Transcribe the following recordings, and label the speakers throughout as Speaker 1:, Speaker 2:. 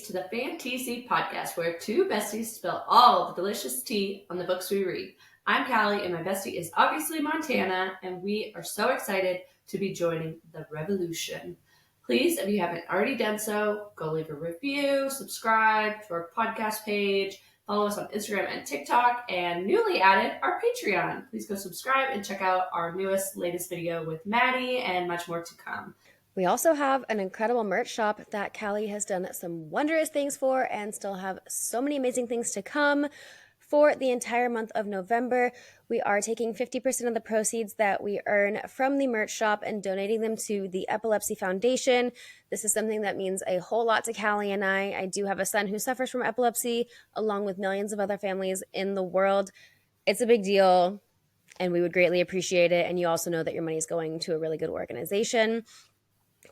Speaker 1: to the FanTEAsy Podcast, where two besties spill all the delicious tea on the books we read. I'm Callie, and my bestie is obviously Montana, and we are so excited to be joining the revolution. Please, if you haven't already done so, go leave a review, subscribe to our podcast page, follow us on Instagram and TikTok, and newly added, our Patreon. Please go subscribe and check out our latest video with Maddie and much more to come.
Speaker 2: We also have an incredible merch shop that Callie has done some wondrous things for and still have so many amazing things to come. For the entire month of November, we are taking 50% of the proceeds that we earn from the merch shop and donating them to the Epilepsy Foundation. This is something that means a whole lot to Callie and I. I do have a son who suffers from epilepsy, along with millions of other families in the world. It's a big deal, and we would greatly appreciate it. And you also know that your money is going to a really good organization.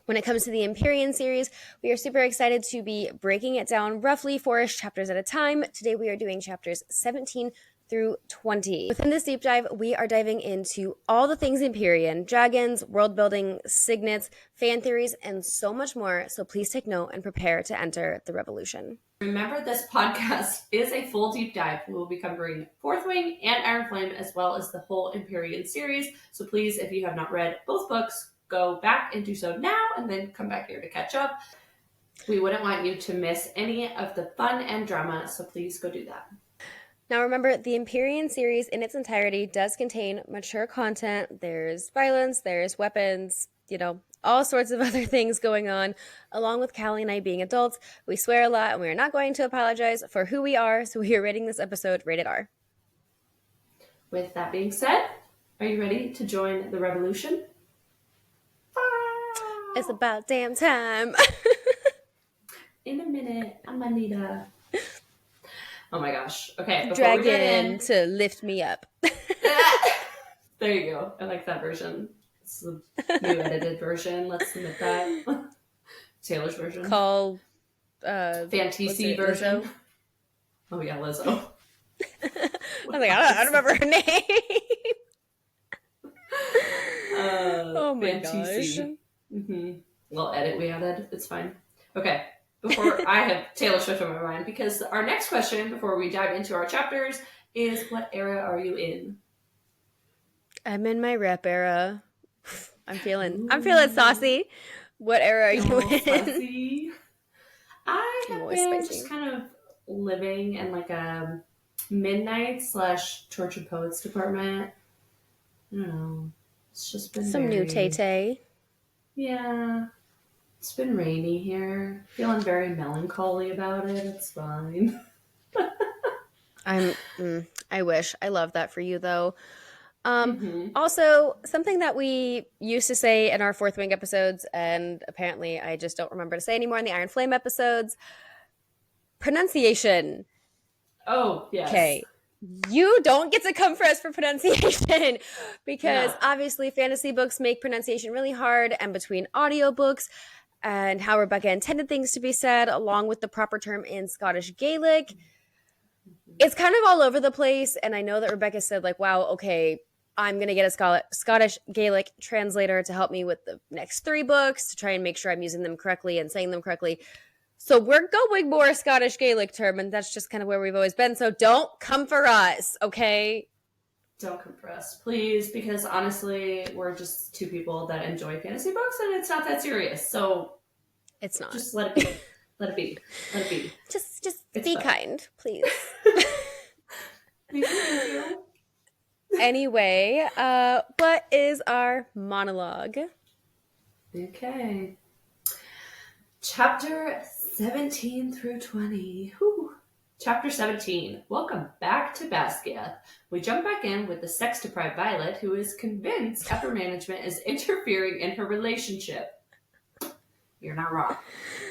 Speaker 2: When it comes to the Empyrean series, we are super excited to be breaking it down roughly 4-ish chapters at a time. Today we are doing chapters 17 through 20. Within this deep dive, we are diving into all the things Empyrean, dragons, world building, signets, fan theories, and so much more. So please take note and prepare to enter the revolution.
Speaker 1: Remember, this podcast is a full deep dive. We will be covering Fourth Wing and Iron Flame, as well as the whole Empyrean series. So please, if you have not read both books, go back and do so now, and then come back here to catch up. We wouldn't want you to miss any of the fun and drama, so please go do that.
Speaker 2: Now remember, the Empyrean series in its entirety does contain mature content. There's violence, there's weapons, all sorts of other things going on. Along with Callie and I being adults, we swear a lot, and we are not going to apologize for who we are, so we are rating this episode rated R.
Speaker 1: With that being said, are you ready to join the revolution?
Speaker 2: It's about damn time.
Speaker 1: In a minute, I'm Anita. Oh my gosh. Okay.
Speaker 2: Dragon to lift me up.
Speaker 1: There you go. I like that version. It's the new edited version. Let's submit that. Taylor's version.
Speaker 2: Call
Speaker 1: FanTEAsy version. Lizzo? Oh yeah, Lizzo.
Speaker 2: I was like, I don't remember her name. Oh my
Speaker 1: FanTEAsy.
Speaker 2: gosh.
Speaker 1: Mm-hmm. Well, edit we added. It's fine. Okay. Before I have Taylor Swift on my mind, because our next question before we dive into our chapters is, what era are you in?
Speaker 2: I'm in my rep era. I'm feeling saucy. What era are you in?
Speaker 1: Saucy. I have been just kind of living in like a midnight/tortured poets department. I don't know. It's just been
Speaker 2: some new Tay-Tay.
Speaker 1: Yeah. It's been rainy here. Feeling very melancholy about it. It's fine.
Speaker 2: I wish. I love that for you, though. Also, something that we used to say in our Fourth Wing episodes, and apparently I just don't remember to say anymore in the Iron Flame episodes, pronunciation.
Speaker 1: Oh, yes.
Speaker 2: Okay. You don't get to come for us for pronunciation because obviously fantasy books make pronunciation really hard, and between audiobooks and how Rebecca intended things to be said, along with the proper term in Scottish Gaelic, it's kind of all over the place. And I know that Rebecca said, like, wow, okay, I'm going to get a Scottish Gaelic translator to help me with the next 3 books to try and make sure I'm using them correctly and saying them correctly. So we're going more Scottish Gaelic term, and that's just kind of where we've always been. So don't come for us, okay?
Speaker 1: Don't come for us, please, because honestly, we're just two people that enjoy fantasy books, and it's not that serious. So
Speaker 2: it's not.
Speaker 1: Just let it be. Let it be. Let it be.
Speaker 2: Just be kind, please.
Speaker 1: Thank you.
Speaker 2: Anyway, what is our monologue?
Speaker 1: Okay. Chapter 17 through 20. Whew. Chapter 17. Welcome back to Basquiat. We jump back in with the sex-deprived Violet, who is convinced upper management is interfering in her relationship. You're not wrong.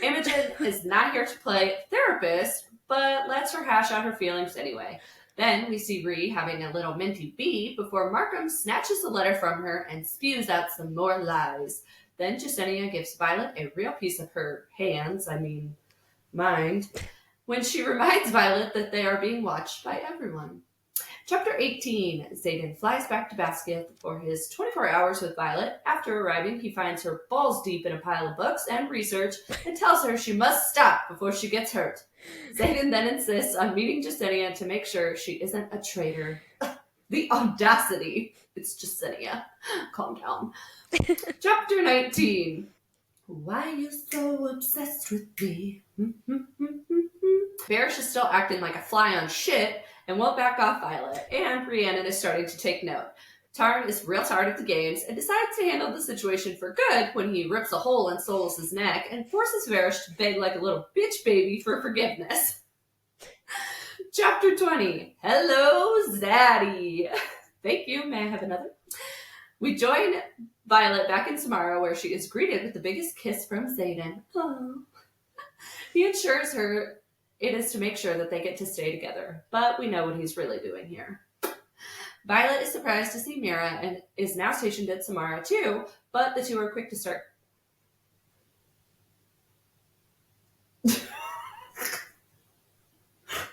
Speaker 1: Imogen is not here to play therapist, but lets her hash out her feelings anyway. Then we see Ree having a little minty bee before Markham snatches the letter from her and spews out some more lies. Then Jesinia gives Violet a real piece of her mind, when she reminds Violet that they are being watched by everyone. Chapter 18. Xaden flies back to Basquiat for his 24 hours with Violet. After arriving, he finds her balls deep in a pile of books and research and tells her she must stop before she gets hurt. Xaden then insists on meeting Jesinia to make sure she isn't a traitor. The audacity. It's Jesinia. Calm down. Chapter 19. Why are you so obsessed with me? Barish is still acting like a fly on shit and won't back off Violet, and Rhiannon is starting to take note. Tarn is real tired of the games and decides to handle the situation for good when he rips a hole in Solus' neck and forces Varish to beg like a little bitch baby for forgiveness. Chapter 20. Hello, Zaddy. Thank you. May I have another? We join Violet back in Samara, where she is greeted with the biggest kiss from Xaden. Oh. He assures her it is to make sure that they get to stay together, but we know what he's really doing here. Violet is surprised to see Mira and is now stationed at Samara too, but the two are quick to start.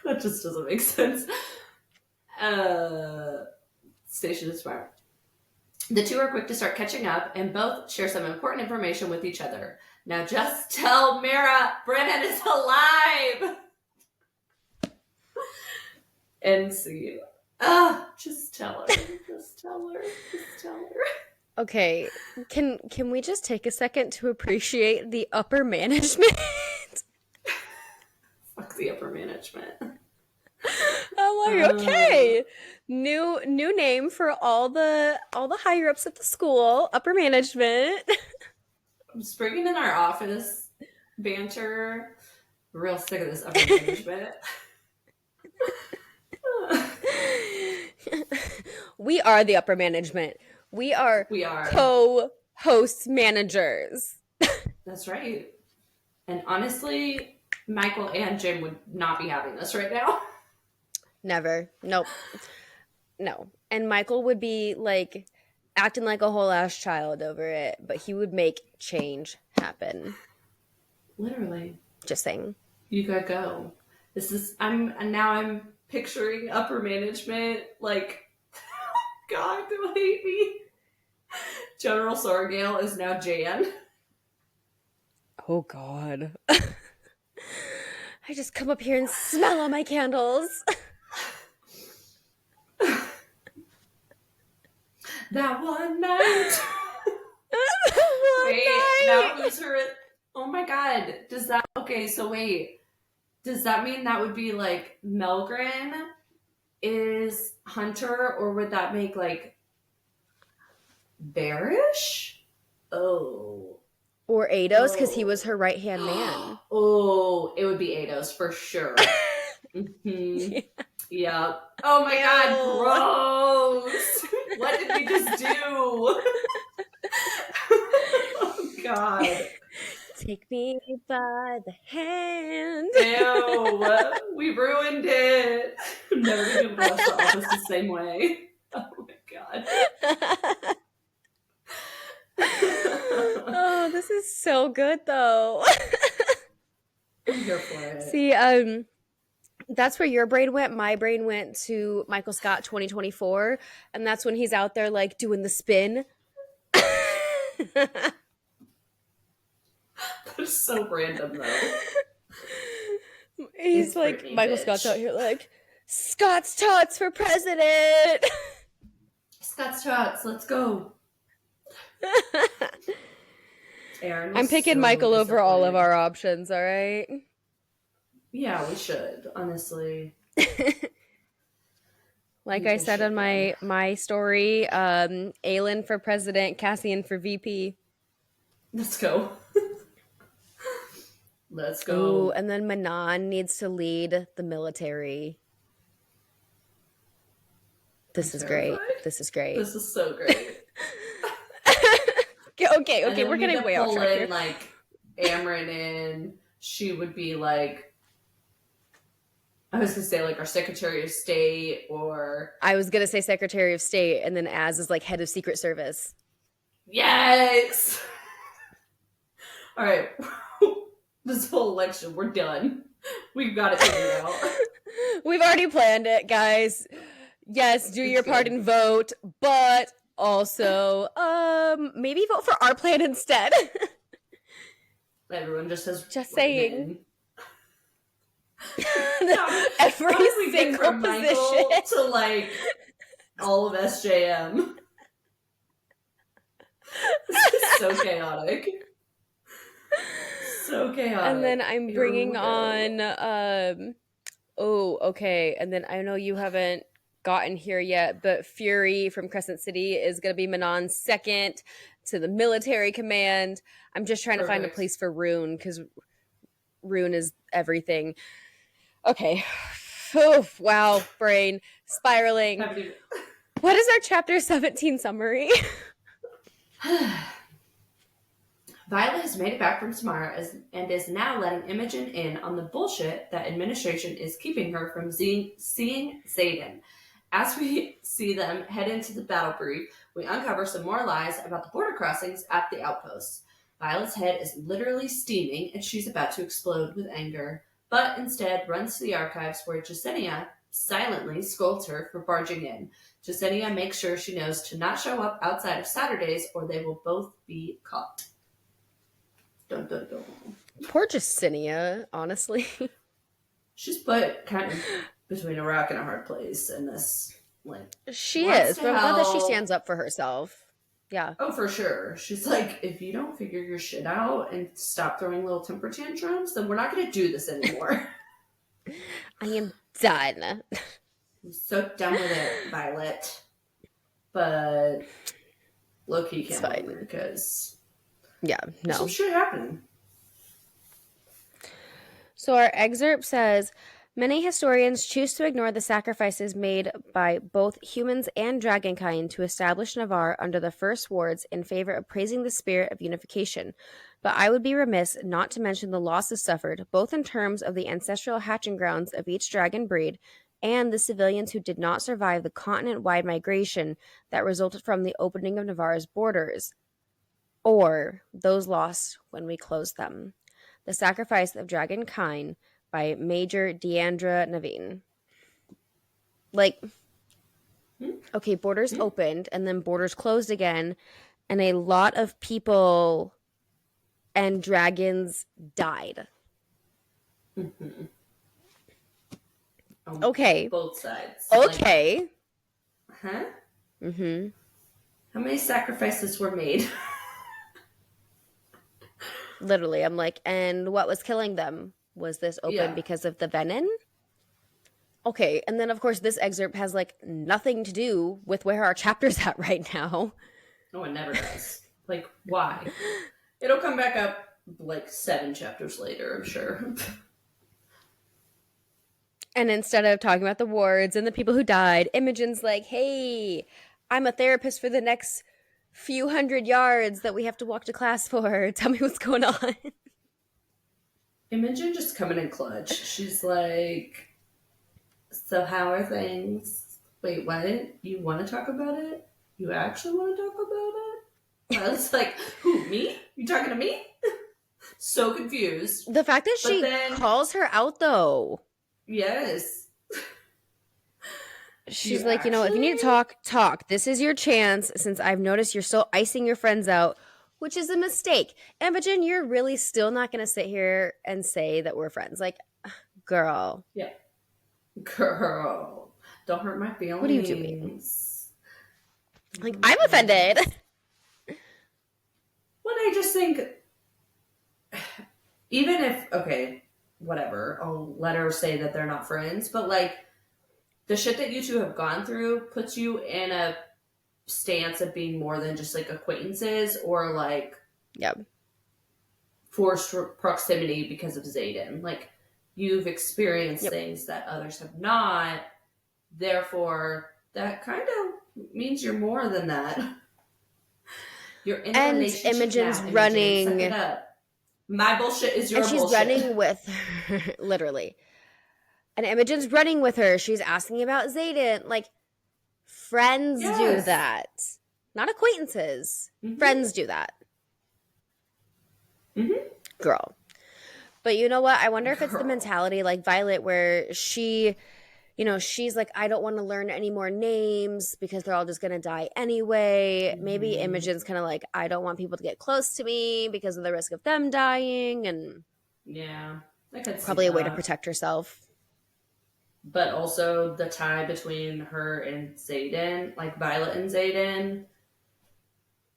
Speaker 1: That just doesn't make sense. Stationed at Samara. The two are quick to start catching up, and both share some important information with each other. Now just tell Mira Brennan is alive! And see. Just tell her. Just tell her. Just tell her.
Speaker 2: Okay, can we just take a second to appreciate the upper management?
Speaker 1: Fuck the upper management.
Speaker 2: I'm like, okay. New name for all the higher ups at the school, upper management.
Speaker 1: I'm just bringing in our office banter. I'm real sick of this upper management.
Speaker 2: We are the upper management. We are co-host managers.
Speaker 1: That's right. And honestly, Michael and Jim would not be having this right now.
Speaker 2: Never. Nope. No. And Michael would be like acting like a whole ass child over it, but he would make change happen.
Speaker 1: Literally.
Speaker 2: Just saying.
Speaker 1: You gotta go. I'm picturing upper management like, God, they'll hate me. General Sorgale is now Jan.
Speaker 2: Oh, God. I just come up here and smell all my candles.
Speaker 1: That one night. Wait, now who's her? Oh my God. Does that mean that would be like Melgren is Hunter, or would that make like Barish? Oh.
Speaker 2: Or Ados, because he was her right-hand man.
Speaker 1: Oh, it would be Ados for sure. Mm-hmm. Yeah. Oh my God, gross. What did we just do? Oh God.
Speaker 2: Take me by the hand.
Speaker 1: Ew. We ruined it. I'm never going to be able to watch The Office the same way. Oh my God.
Speaker 2: Oh, this is so good though.
Speaker 1: I'm here for it.
Speaker 2: See, that's where your brain went. My brain went to Michael Scott 2024, and that's when he's out there like doing the spin.
Speaker 1: That's so random though.
Speaker 2: He's like, Michael Scott's out here like, Scott's Tots for president.
Speaker 1: Scott's Tots, let's go.
Speaker 2: I'm picking Michael over all of our options, all right?
Speaker 1: Yeah, we should, honestly.
Speaker 2: Like I said on my story, Aelin for president, Cassian for VP.
Speaker 1: Let's go. Let's go.
Speaker 2: Ooh, and then Manon needs to lead the military. This is great. This is great.
Speaker 1: This is so great.
Speaker 2: Okay, we're getting way off track here.
Speaker 1: Like Amryn in, she would be like, I was gonna say like our Secretary of State, or
Speaker 2: I was gonna say Secretary of State, and then Az is like head of Secret Service.
Speaker 1: Yes. All right, this whole election, we're done. We've got it figured out.
Speaker 2: We've already planned it, guys. Yes, do your part and vote, but also maybe vote for our plan instead.
Speaker 1: Everyone just has
Speaker 2: Just saying.
Speaker 1: How
Speaker 2: Every
Speaker 1: did we get
Speaker 2: single
Speaker 1: from
Speaker 2: position
Speaker 1: Michael to like all of SJM? This is so chaotic. So chaotic.
Speaker 2: And then I'm bringing on okay. And then I know you haven't gotten here yet, but Fury from Crescent City is going to be Manon's second to the military command. I'm just trying to find a place for Rune because Rune is everything. Okay. Oof, wow, brain spiraling. What is our chapter 17 summary?
Speaker 1: Violet has made it back from Samara and is now letting Imogen in on the bullshit that administration is keeping her from seeing Xaden. As we see them head into the battle brief, we uncover some more lies about the border crossings at the outposts. Violet's head is literally steaming and she's about to explode with anger, but instead runs to the archives where Jesinia silently scolds her for barging in. Jesinia makes sure she knows to not show up outside of Saturdays or they will both be caught. Dun, dun, dun.
Speaker 2: Poor Jesinia, honestly.
Speaker 1: She's put kind of between a rock and a hard place in this. Like,
Speaker 2: she is, but I'm glad that she stands up for herself. Yeah.
Speaker 1: Oh, for sure. She's like, if you don't figure your shit out and stop throwing little temper tantrums, then we're not going to do this anymore.
Speaker 2: I am done.
Speaker 1: I'm so done with it, Violet. But low-key can't blame her because...
Speaker 2: Yeah, no.
Speaker 1: Some shit happening.
Speaker 2: So our excerpt says, many historians choose to ignore the sacrifices made by both humans and dragonkind to establish Navarre under the First Wards in favor of praising the spirit of unification. But I would be remiss not to mention the losses suffered, both in terms of the ancestral hatching grounds of each dragon breed and the civilians who did not survive the continent-wide migration that resulted from the opening of Navarre's borders, or those lost when we closed them. The Sacrifice of Dragonkind by Major Deandra Naveen. Like, okay, borders opened and then borders closed again, and a lot of people and dragons died.
Speaker 1: Mm-hmm.
Speaker 2: Okay.
Speaker 1: Both sides.
Speaker 2: Okay.
Speaker 1: Like, huh?
Speaker 2: Mm-hmm.
Speaker 1: How many sacrifices were made?
Speaker 2: Literally, I'm like, and what was killing them? Was this open because of the venom? Okay, and then of course this excerpt has like nothing to do with where our chapter's at right now.
Speaker 1: No, it never does. Like, why? It'll come back up like 7 chapters later, I'm sure.
Speaker 2: And instead of talking about the wards and the people who died, Imogen's like, hey, I'm a therapist for the next few hundred yards that we have to walk to class for. Tell me what's going on.
Speaker 1: Imogen just coming in clutch. She's like, so how are things? Wait, what? You want to talk about it? You actually want to talk about it? I was like, who, me? You talking to me? So confused.
Speaker 2: The fact that she calls her out, though.
Speaker 1: Yes.
Speaker 2: She's like, you know, if you need to talk, talk. This is your chance, since I've noticed you're still icing your friends out, which is a mistake. Imogen, you're really still not going to sit here and say that we're friends. Like, girl.
Speaker 1: Yeah. Girl. Don't hurt my feelings.
Speaker 2: What are you doing? Like, I'm offended.
Speaker 1: When I just think, even if, okay, whatever, I'll let her say that they're not friends, but like, the shit that you two have gone through puts you in a stance of being more than just like acquaintances or like forced proximity because of Xaden. Like, you've experienced things that others have not. Therefore, that kind of means you're more than that. You're in a relationship
Speaker 2: Imogen's
Speaker 1: now,
Speaker 2: running.
Speaker 1: Imogen, suck it up. My bullshit is your bullshit.
Speaker 2: And she's running with her, literally. And Imogen's running with her. She's asking about Xaden. Like, friends do that. Not acquaintances. Mm-hmm. Friends do that.
Speaker 1: Mm-hmm.
Speaker 2: Girl. But you know what? I wonder if it's the mentality like Violet where she, you know, she's like, I don't want to learn any more names because they're all just going to die anyway. Maybe Imogen's kind of like, I don't want people to get close to me because of the risk of them dying, and
Speaker 1: Yeah, I could see
Speaker 2: probably a way to
Speaker 1: that.
Speaker 2: protect herself.
Speaker 1: But also the tie between her and Xaden, like Violet and Xaden,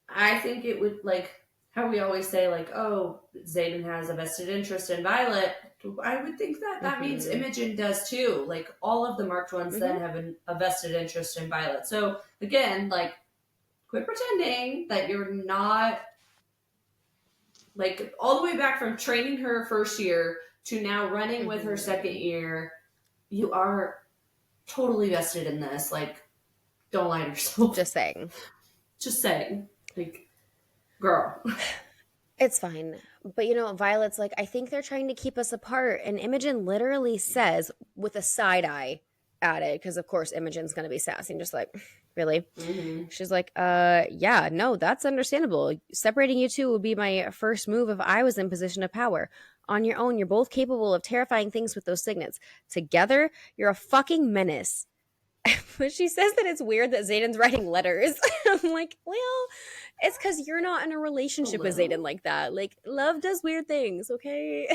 Speaker 1: I think it would, like, how we always say, like, oh, Xaden has a vested interest in Violet. I would think that that means Imogen does too. Like, all of the marked ones then have a vested interest in Violet. So, again, like, quit pretending that you're not, like, all the way back from training her first year to now running with her second year. You are totally vested in this. Like, don't lie to yourself.
Speaker 2: Just saying.
Speaker 1: Just saying. Like, girl.
Speaker 2: It's fine. But, you know, Violet's like, I think they're trying to keep us apart. And Imogen literally says, with a side eye added, because of course Imogen's going to be sassy and just like, really? She's like, yeah, no, that's understandable. Separating you two would be my first move if I was in position of power. On your own, you're both capable of terrifying things with those signets. Together, you're a fucking menace. But she says that it's weird that Xaden's writing letters. I'm like, well, it's because you're not in a relationship with Xaden like that. Like, love does weird things, okay?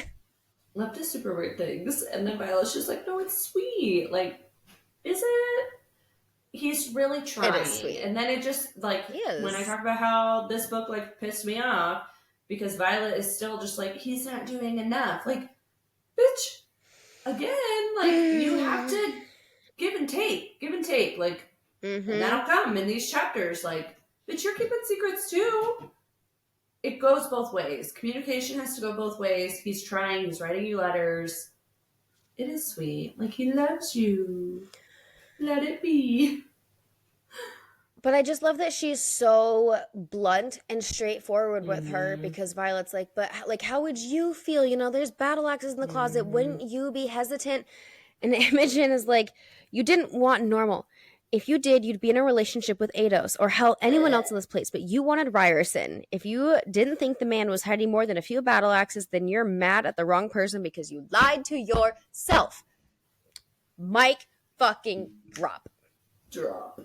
Speaker 1: Love does super weird things. And then Violet's just like, no, it's sweet. Like, is it? He's really trying.
Speaker 2: It is sweet.
Speaker 1: And then it just, like, when I talk about how this book, like, pissed me off, because Violet is still just like, he's not doing enough. Like, bitch, again, like, you have to give and take. Like, and that'll come in these chapters. Like, but you're keeping secrets too. It goes both ways. Communication has to go both ways. He's trying. He's writing you letters. It is sweet. Like, he loves you. Let it be.
Speaker 2: But I just love that she's so blunt and straightforward with her, because Violet's like, but like, how would you feel? You know, there's battle axes in the closet. Wouldn't you be hesitant? And Imogen is like, you didn't want normal. If you did, you'd be in a relationship with Ados or hell, anyone else in this place. But you wanted Ryerson. If you didn't think the man was hiding more than a few battle axes, then you're mad at the wrong person because you lied to yourself. Mic fucking drop.
Speaker 1: Drop.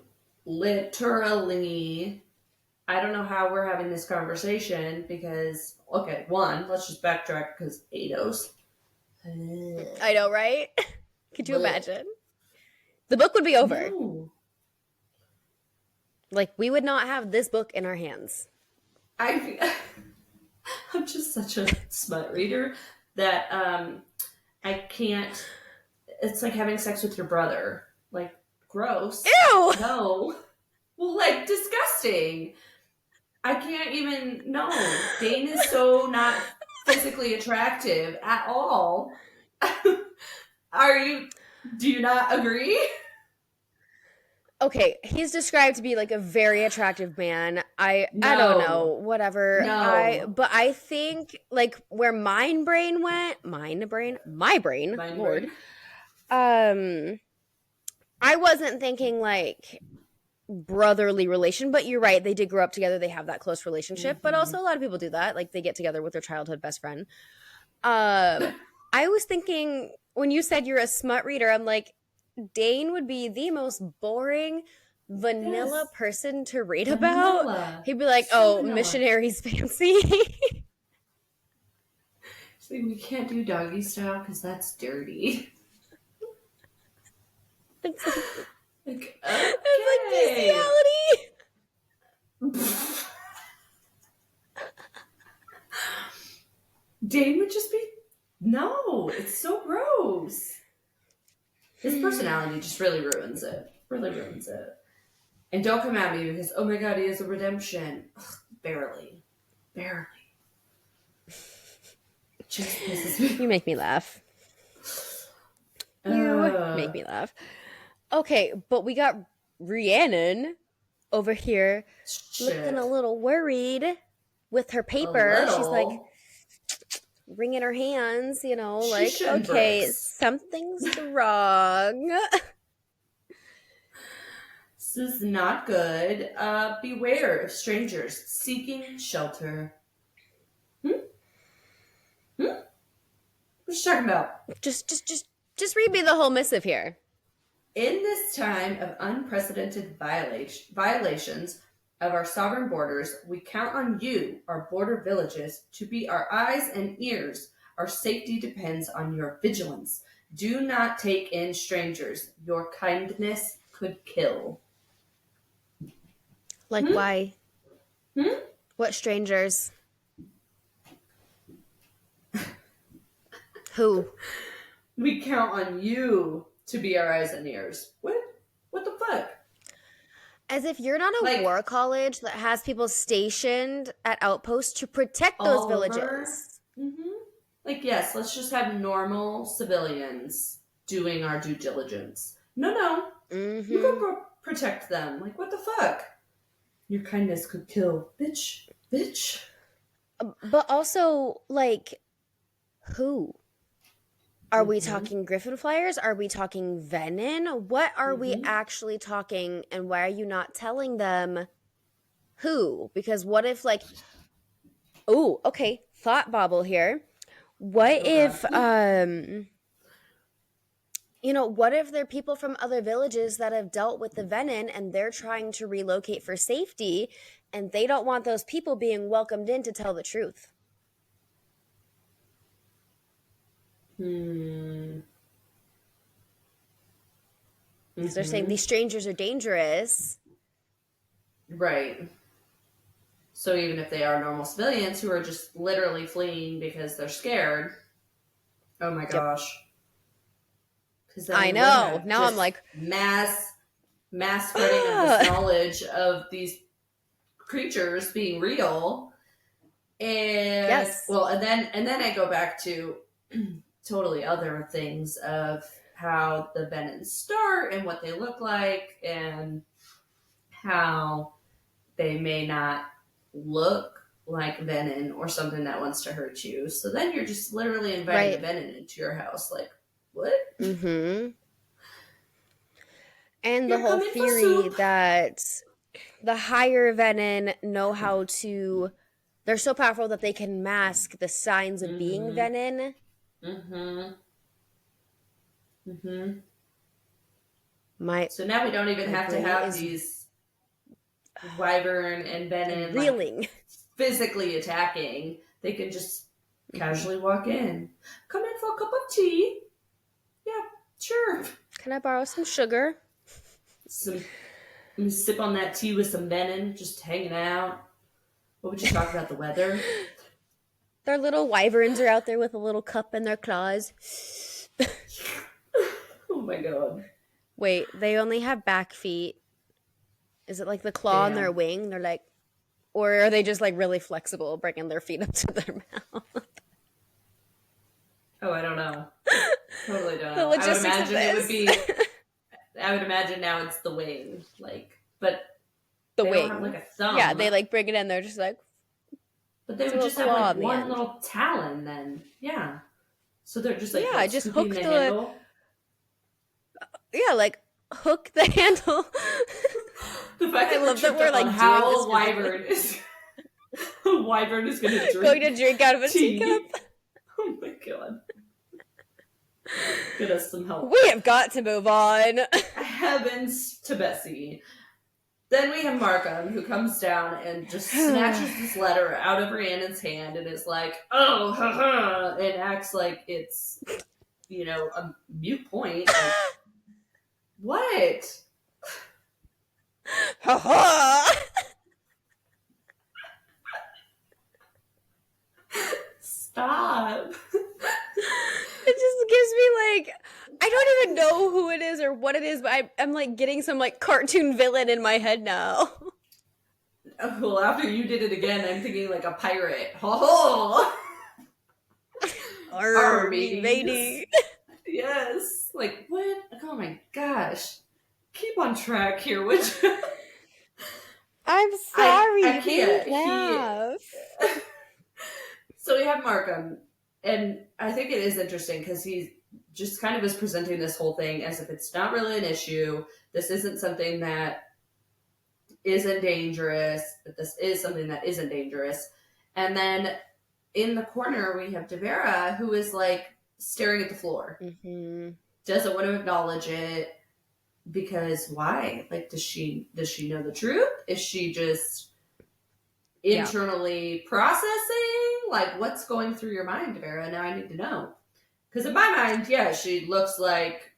Speaker 1: Literally. I don't know how we're having this conversation because, okay, one, let's just backtrack because Ados.
Speaker 2: I know, right? Could you imagine? The book would be over.
Speaker 1: No.
Speaker 2: Like, we would not have this book in our hands.
Speaker 1: I'm just such a smut reader that I can't. It's like having sex with your brother. Like, gross.
Speaker 2: Ew!
Speaker 1: No. Well, like, disgusting. I can't even. No. Dane is so not physically attractive at all. Do you not agree?
Speaker 2: Okay, he's described to be like a very attractive man. I don't know, whatever.
Speaker 1: No.
Speaker 2: But I think like where my brain, Lord. I wasn't thinking like brotherly relation, but you're right. They did grow up together. They have that close relationship, but also a lot of people do that. Like they get together with their childhood best friend. I was thinking when you said you're a smut reader, I'm like, Dane would be the most boring vanilla person to read about. He'd be like, missionaries fancy.
Speaker 1: So we can't do doggy style because that's dirty.
Speaker 2: It's
Speaker 1: like bestiality. Dane would just be it's so gross. His personality just really ruins it. And don't come at me because, oh my god, he has a redemption. Ugh, barely. Just pisses me.
Speaker 2: You make me laugh. You make me laugh. Okay, but we got Rhiannon over here looking a little worried with her paper. She's like wringing her hands, you know, like, okay, something's wrong.
Speaker 1: This is not good. Beware of strangers seeking shelter. What you talking about?
Speaker 2: Just read me the whole missive here.
Speaker 1: In this time of unprecedented violations of our sovereign borders, we count on you, our border villages, to be our eyes and ears. Our safety depends on your vigilance. Do not take in strangers. Your kindness could kill.
Speaker 2: Like, why? What strangers? Who?
Speaker 1: We count on you to be our eyes and ears. What? What the fuck?
Speaker 2: As if you're not a war college that has people stationed at outposts to protect those villages.
Speaker 1: Mm-hmm. Like, yes, let's just have normal civilians doing our due diligence. No.
Speaker 2: Mm-hmm.
Speaker 1: You go protect them. Like, what the fuck? Your kindness could kill. Bitch.
Speaker 2: But also, like, who? Are we talking Griffin Flyers? Are we talking Venom? What are we actually talking, and why are you not telling them who? Because what if, like, oh, okay, thought bobble here. What if, what if there are people from other villages that have dealt with the Venom and they're trying to relocate for safety, and they don't want those people being welcomed in to tell the truth? They're saying these strangers are dangerous.
Speaker 1: Right. So even if they are normal civilians who are just literally fleeing because they're scared, oh my gosh.
Speaker 2: I know. Now I'm like,
Speaker 1: mass spreading of this knowledge of these creatures being real. And
Speaker 2: yes.
Speaker 1: Well, and then I go back to totally other things of how the Venoms start and what they look like and how they may not look like Venom or something that wants to hurt you. So then you're just literally inviting Venom into your house. Like, what?
Speaker 2: Mm-hmm. And the whole theory that the higher Venom know how to... They're so powerful that they can mask the signs of being Venom.
Speaker 1: So now we don't even have to have these Wyvern and Venom like, physically attacking. They can just casually walk in. Come in for a cup of tea. Yeah, sure.
Speaker 2: Can I borrow some sugar?
Speaker 1: Let me sip on that tea with some Venom, just hanging out. What would you talk about the weather?
Speaker 2: Their little wyverns are out there with a little cup in their claws.
Speaker 1: Oh my god.
Speaker 2: Wait, they only have back feet. Is it like the claw on their wing? They're like, or are they just like really flexible, bringing their feet up to their mouth?
Speaker 1: Oh, I don't know. Totally don't know. I would imagine it would be. I would imagine now it's the wing, like, but
Speaker 2: the
Speaker 1: they
Speaker 2: wing.
Speaker 1: Don't have like a thumb.
Speaker 2: Yeah, they like bring it in. They're just like.
Speaker 1: But they would just have like one little talon then. Yeah. So they're just like
Speaker 2: just hook the
Speaker 1: handle.
Speaker 2: Yeah, like hook the handle.
Speaker 1: The fact that I love that we're like how Wyvern is Wyvern is going
Speaker 2: to drink out of a teacup.
Speaker 1: Oh my god. Get us some help.
Speaker 2: We have got to move on.
Speaker 1: Heavens to Bessie. Then we have Markham, who comes down and just snatches this letter out of Rhiannon's hand and is like, oh, haha, and acts like it's, a mute point. Like, what?
Speaker 2: Haha!
Speaker 1: Stop.
Speaker 2: It just gives me like, I don't even know who it is or what it is, but I'm like getting some like cartoon villain in my head now.
Speaker 1: Well, after you did it again, I'm thinking like a pirate. Ho ho!
Speaker 2: Army matey.
Speaker 1: Yes. Like, what? Oh my gosh. Keep on track here, would you?
Speaker 2: I'm sorry.
Speaker 1: I can't. So we have Markham, and I think it is interesting because he just kind of is presenting this whole thing as if it's not really an issue. This isn't something that isn't dangerous, but this is something that isn't dangerous. And then in the corner, we have Devera, who is like staring at the floor. Doesn't want to acknowledge it. because why? Like, does she know the truth? Is she just internally processing? Like, what's going through your mind, Vera? Now I need to know. Because in my mind, she looks like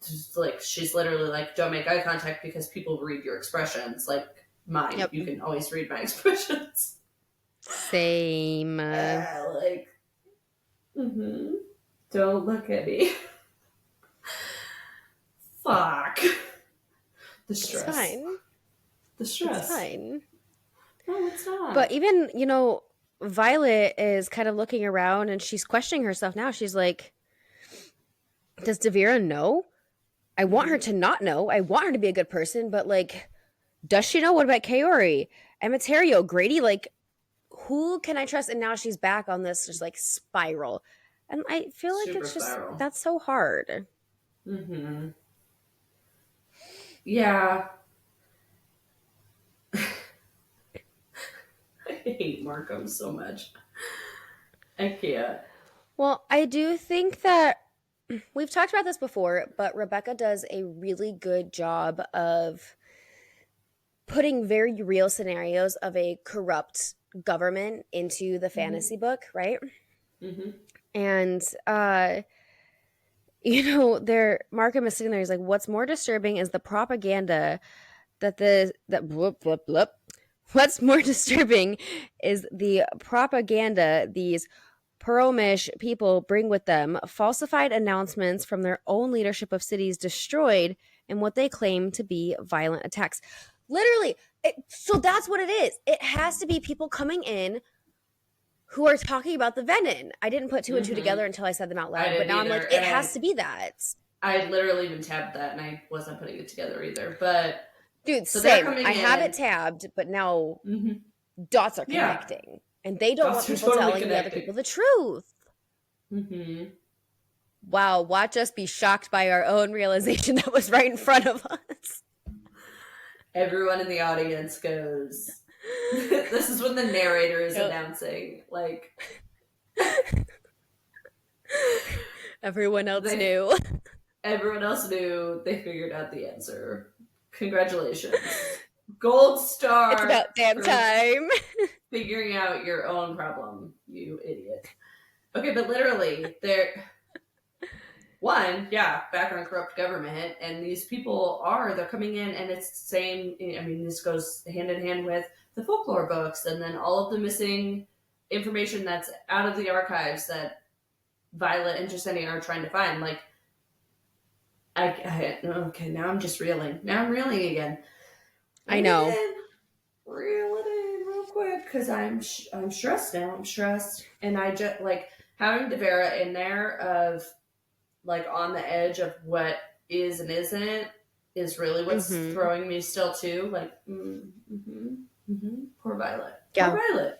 Speaker 1: just like she's literally like, don't make eye contact because people read your expressions. Like mine, you can always read my expressions.
Speaker 2: Same.
Speaker 1: Like, don't look at me. Fuck. The stress.
Speaker 2: It's fine.
Speaker 1: The stress.
Speaker 2: It's fine.
Speaker 1: No, it's not.
Speaker 2: But even, Violet is kind of looking around and she's questioning herself now. She's like, does Devera know? I want her to not know. I want her to be a good person, but like, does she know? What about Kaori? And Materio, Grady, like, who can I trust? And now she's back on this just like spiral. And I feel like it's just, that's so hard.
Speaker 1: Yeah. I hate Markham so much. I can't.
Speaker 2: Well, I do think that we've talked about this before, but Rebecca does a really good job of putting very real scenarios of a corrupt government into the fantasy book, right? And, Markham is sitting there, he's like, what's more disturbing is the propaganda What's more disturbing is the propaganda these Peromish people bring with them, falsified announcements from their own leadership of cities destroyed and what they claim to be violent attacks. Literally, so that's what it is. It has to be people coming in who are talking about the Venom. I didn't put two and two together until I said them out loud, but now I'm like, it has to be that.
Speaker 1: I literally even tabbed that and I wasn't putting it together either, but...
Speaker 2: Dude, so same. I have it tabbed, but now dots are connecting. And they don't want people telling the other people the truth. Wow, watch us be shocked by our own realization that was right in front of us.
Speaker 1: Everyone in the audience goes, this is when the narrator is announcing, like...
Speaker 2: Everyone else knew.
Speaker 1: Everyone else knew. They figured out the answer. Congratulations. Gold star.
Speaker 2: It's about damn time.
Speaker 1: Figuring out your own problem, you idiot. Okay, but literally, they're back on corrupt government, and these people they're coming in, and it's the same. I mean, this goes hand in hand with the folklore books, and then all of the missing information that's out of the archives that Violet and Jesinia are trying to find. Like, okay, now I'm just reeling. Now I'm reeling again.
Speaker 2: I know.
Speaker 1: Reel it in real quick because I'm stressed now. I'm stressed, and I just like having Devera in there of like on the edge of what is and isn't is really what's throwing me still too. Like, poor Violet.
Speaker 2: Yeah.
Speaker 1: Poor Violet.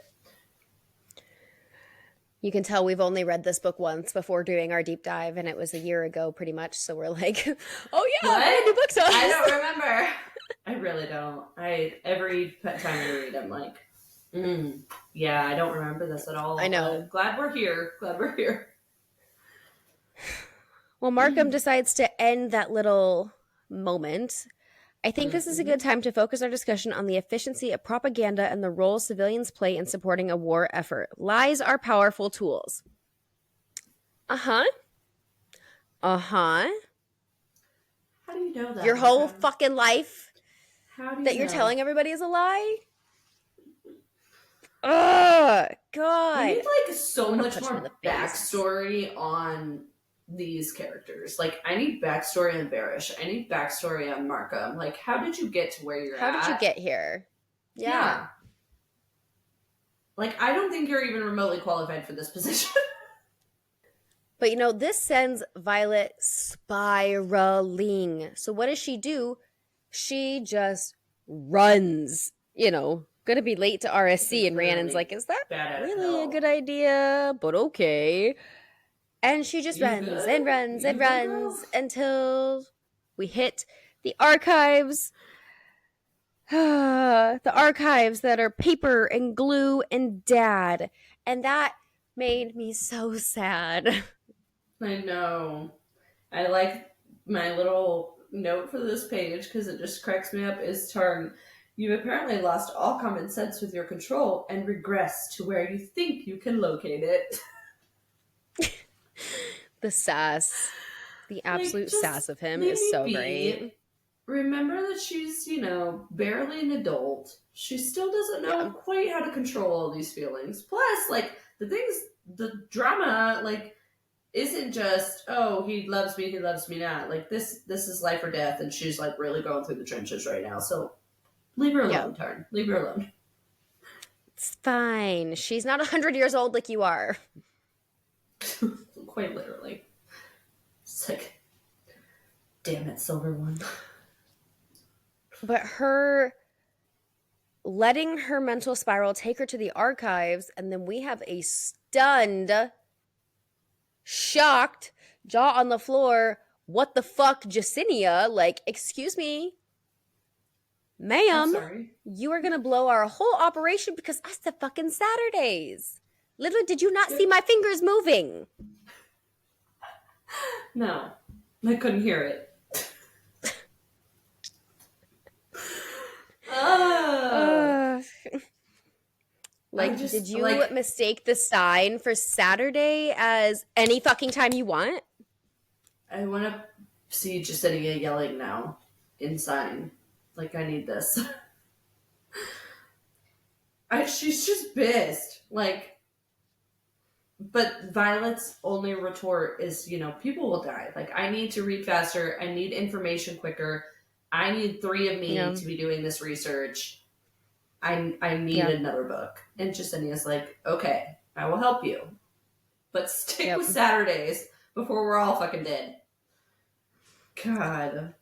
Speaker 2: You can tell we've only read this book once before doing our deep dive, and it was a year ago pretty much, so we're like, oh yeah, new books.
Speaker 1: I don't remember. I really don't. Every time I read, I'm like, I don't remember this at all.
Speaker 2: I know.
Speaker 1: But glad we're here.
Speaker 2: Well, Markham decides to end that little moment. I think this is a good time to focus our discussion on the efficiency of propaganda and the role civilians play in supporting a war effort. Lies are powerful tools.
Speaker 1: How do you know that?
Speaker 2: Your whole fucking life that you're
Speaker 1: know?
Speaker 2: telling everybody is a lie? Oh, God.
Speaker 1: We need like so much more backstory on these characters. Like, I need backstory on Barish. I need backstory on Markham. Like, how did you get to where you're at?
Speaker 2: How did you get here? Yeah.
Speaker 1: Like, I don't think you're even remotely qualified for this position.
Speaker 2: But, this sends Violet spiraling. So what does she do? She just runs, gonna be late to RSC. And Rhiannon's like, is that really a good idea? But okay. And she just runs and runs and runs until we hit the archives. The archives that are paper and glue and dad. And that made me so sad.
Speaker 1: I know. I like my little note for this page, because it just cracks me up, is Tarn. You've apparently lost all common sense with your control and regress to where you think you can locate it.
Speaker 2: The sass. The absolute sass of him is so great.
Speaker 1: Remember that she's, barely an adult. She still doesn't know quite how to control all these feelings. Plus, the drama, isn't just, oh, he loves me not. This is life or death, and she's, really going through the trenches right now. So, leave her alone, Tarn. Leave her alone.
Speaker 2: It's fine. She's not 100 years old like you are.
Speaker 1: Quite literally. It's like, damn it, Silver One.
Speaker 2: But her letting her mental spiral take her to the archives, and then we have a stunned, shocked, jaw on the floor, what the fuck, Jesinia? Excuse me, ma'am, you are gonna blow our whole operation because I said fucking Saturdays. Literally, did you not see my fingers moving?
Speaker 1: No, I couldn't hear it.
Speaker 2: Did you mistake the sign for Saturday as any fucking time you want?
Speaker 1: I want to see Jesinia yelling now in sign. I need this. She's just pissed. But Violet's only retort is, people will die. I need to read faster. I need information quicker. I need 3 of me to be doing this research. I need another book. And Jestinia's okay, I will help you. But stick with Saturdays before we're all fucking dead. God.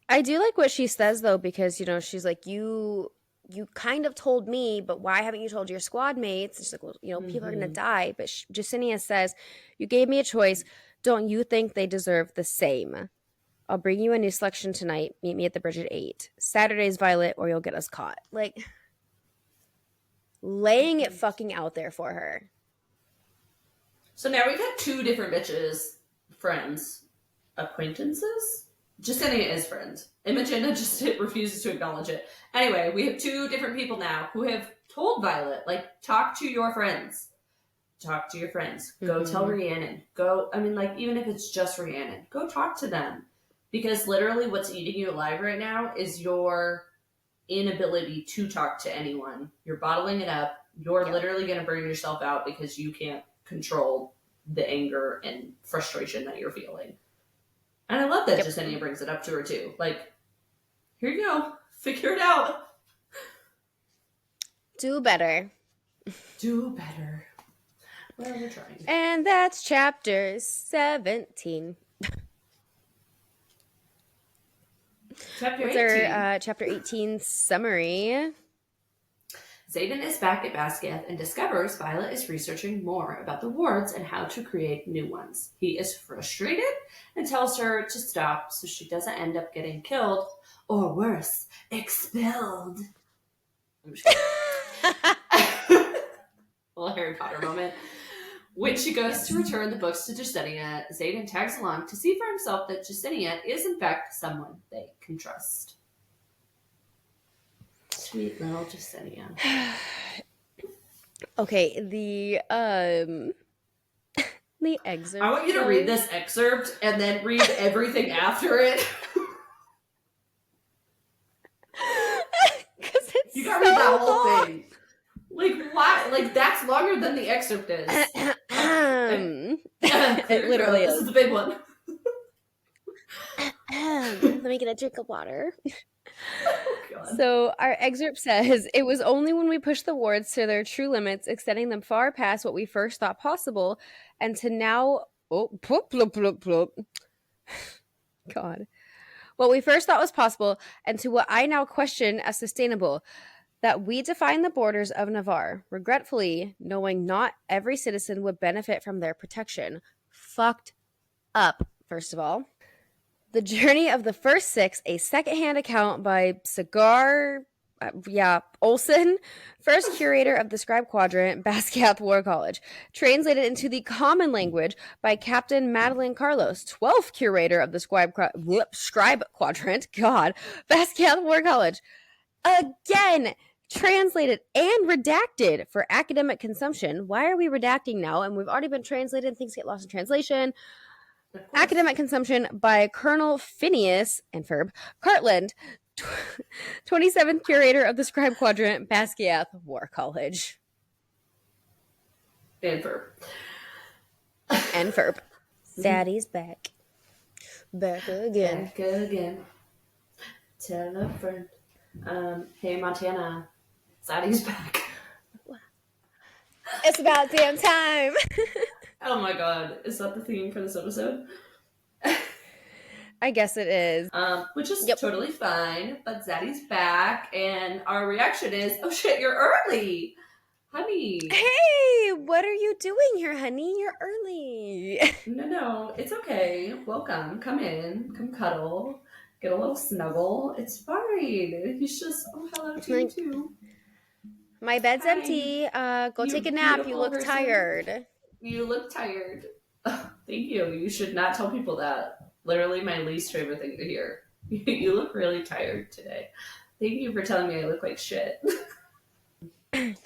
Speaker 2: I do like what she says, though, because, she's you kind of told me, but why haven't you told your squad mates? She's well, people are going to die. But Jesinia says, you gave me a choice. Don't you think they deserve the same? I'll bring you a new selection tonight. Meet me at the bridge at 8. Saturday's Violet, or you'll get us caught. Laying it fucking out there for her.
Speaker 1: So now we've got 2 different bitches, friends, acquaintances. Jesinia is friends. Imogen just refuses to acknowledge it. Anyway, we have 2 different people now who have told Violet, talk to your friends. Talk to your friends. Go tell Rhiannon. Go, even if it's just Rhiannon, go talk to them. Because literally what's eating you alive right now is your inability to talk to anyone. You're bottling it up. You're literally going to burn yourself out because you can't control the anger and frustration that you're feeling. And I love that Jesinia brings it up to her too. Here you go. Figure it out.
Speaker 2: Do better.
Speaker 1: Do better. Well, we're trying.
Speaker 2: And that's chapter 17.
Speaker 1: Chapter 18.
Speaker 2: Our chapter 18 summary.
Speaker 1: Xaden is back at Basquiat and discovers Violet is researching more about the wards and how to create new ones. He is frustrated and tells her to stop so she doesn't end up getting killed, or worse, expelled. I'm just kidding. Little Harry Potter moment. When she goes to return the books to Jesinia, Xaden tags along to see for himself that Jesinia is in fact someone they can trust. Sweet little Jesinia.
Speaker 2: Okay, the excerpt.
Speaker 1: I want you to read this excerpt and then read everything after it.
Speaker 2: Because it's
Speaker 1: you gotta read that whole thing. Why? That's longer than the excerpt is.
Speaker 2: It literally is.
Speaker 1: This is the big one.
Speaker 2: Let me get a drink of water.
Speaker 1: Oh,
Speaker 2: so our excerpt says, it was only when we pushed the wards to their true limits, extending them far past what we first thought possible, and to now... Oh, plop, plop, plop, plop. God. What we first thought was possible, and to what I now question as sustainable, that we define the borders of Navarre, regretfully knowing not every citizen would benefit from their protection. Fucked up, first of all. The Journey of the First Six, a secondhand account by Sagar Olson, first curator of the Scribe Quadrant, Basquiat War College. Translated into the common language by Captain Madeline Carlos, 12th curator of the Scribe Quadrant, God, Basquiat War College. Again, translated and redacted for academic consumption. Why are we redacting now? And we've already been translated, and things get lost in translation. Academic consumption by Colonel Phineas and Ferb Cartland, 27th curator of the Scribe Quadrant, Basquiat War College.
Speaker 1: And Ferb.
Speaker 2: And Ferb. Daddy's back. Back again.
Speaker 1: Back again. Tell a friend. Hey, Montana. Zaddy's back.
Speaker 2: It's about damn time.
Speaker 1: Oh my god. Is that the theme for this episode?
Speaker 2: I guess it is.
Speaker 1: Which is totally fine, but Zaddy's back, and our reaction is, oh shit, you're early! Honey!
Speaker 2: Hey, what are you doing here, honey? You're early.
Speaker 1: No, it's okay. Welcome. Come in. Come cuddle. Get a little snuggle. It's fine. He's just, oh, hello to you too.
Speaker 2: My bed's empty. Go take a nap. You look tired.
Speaker 1: You look tired. Oh, thank you. You should not tell people that. Literally my least favorite thing to hear. You look really tired today. Thank you for telling me I look like shit.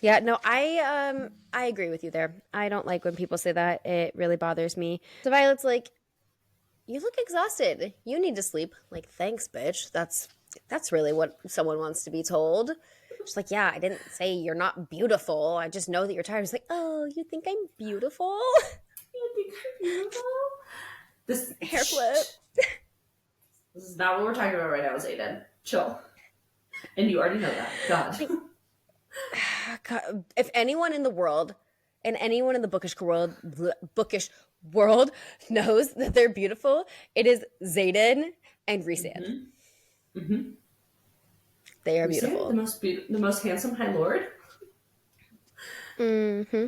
Speaker 2: Yeah, no, I agree with you there. I don't like when people say that. It really bothers me. So Violet's like, you look exhausted. You need to sleep. Like, thanks, bitch. That's really what someone wants to be told. She's like, yeah, I didn't say you're not beautiful. I just know that you're tired. She's like, oh, you think I'm beautiful?
Speaker 1: You think I'm beautiful? This
Speaker 2: hair flip.
Speaker 1: This is not what we're talking about right now, Zayden. Chill. And you already know that.
Speaker 2: God, if anyone in the world and anyone in the bookish world knows that they're beautiful, it is Zayden and Rhysand.
Speaker 1: Mm-hmm.
Speaker 2: They are
Speaker 1: Rhysand,
Speaker 2: beautiful.
Speaker 1: The most handsome High Lord.
Speaker 2: Mm-hmm.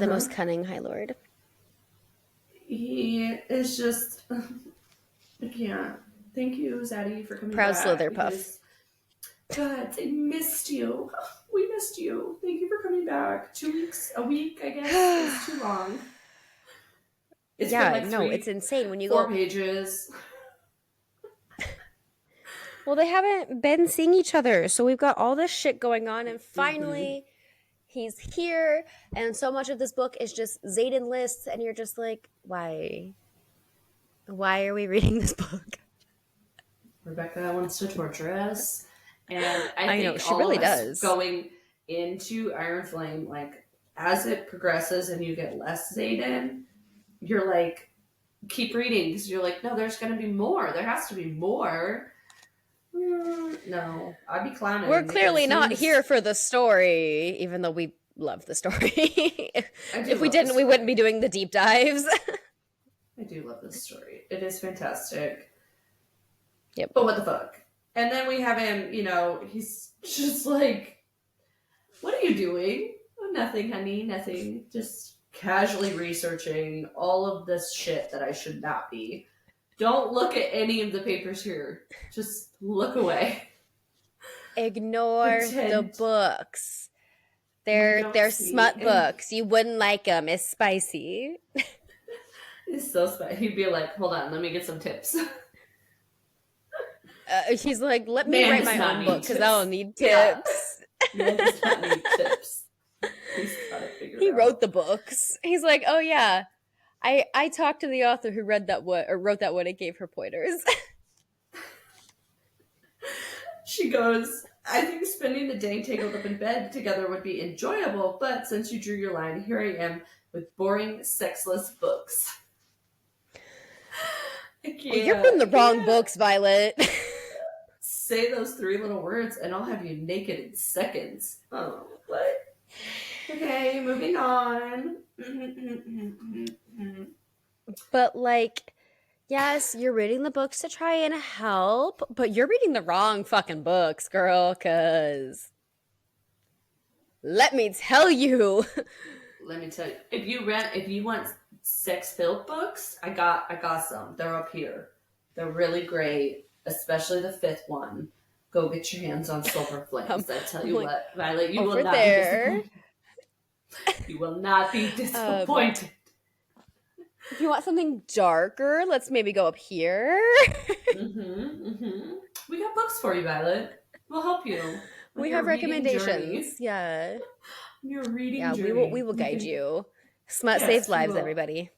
Speaker 2: The most cunning High Lord.
Speaker 1: He is just, I can't. Thank you, Zaddy, for coming
Speaker 2: Proud
Speaker 1: back.
Speaker 2: Slitherpuff.
Speaker 1: God, I missed you. We missed you. Thank you for coming back. 2 weeks, a week, I guess, is too long. It's
Speaker 2: it's insane when you go
Speaker 1: 4 pages.
Speaker 2: Well, they haven't been seeing each other, so we've got all this shit going on, and finally, he's here, and so much of this book is just Zayden lists, and you're just like, why? Why are we reading this book?
Speaker 1: Rebecca wants to torture us, and I think
Speaker 2: know, she really does.
Speaker 1: Going into Iron Flame, like, as it progresses and you get less Zayden, you're like, keep reading, because you're like, no, there's going to be more. There has to be more. No, I'd be clowning.
Speaker 2: We're clearly not here for the story, even though we love the story. If we didn't, we wouldn't be doing the deep dives.
Speaker 1: I do love this story. It is fantastic.
Speaker 2: Yep.
Speaker 1: But what the fuck? And then we have him, he's just like, what are you doing? Oh, nothing, honey, nothing. Just casually researching all of this shit that I should not be. Don't look at any of the papers here. Just look away.
Speaker 2: Ignore the books. They're smut books. You wouldn't like them. It's spicy.
Speaker 1: It's so spicy. He'd be like, hold on, let me get some tips.
Speaker 2: He's like, let me write my own book because I don't need tips.
Speaker 1: Man does not need tips. He's got it figured out.
Speaker 2: He wrote the books. He's like, oh yeah. I talked to the author who wrote that one and gave her pointers.
Speaker 1: She goes, I think spending the day tangled up in bed together would be enjoyable, but since you drew your line, here I am with boring, sexless books.
Speaker 2: You're reading the wrong books, Violet.
Speaker 1: Say those 3 little words and I'll have you naked in seconds. Oh, what? Okay, moving on.
Speaker 2: But like, yes, you're reading the books to try and help, but you're reading the wrong fucking books, girl, because let me tell you.
Speaker 1: If you want sex-filled books, I got some. They're up here. They're really great, especially the 5th one. go get your hands on silver flames. I tell you
Speaker 2: like,
Speaker 1: what, Violet, you will
Speaker 2: over
Speaker 1: not
Speaker 2: there.
Speaker 1: be disappointed. You will not be disappointed.
Speaker 2: If you want something darker, let's maybe go up here.
Speaker 1: We got books for you, Violet. We'll help you.
Speaker 2: We have recommendations. Yeah.
Speaker 1: Your reading
Speaker 2: yeah,
Speaker 1: journey.
Speaker 2: we will guide you. Smut saves lives, everybody.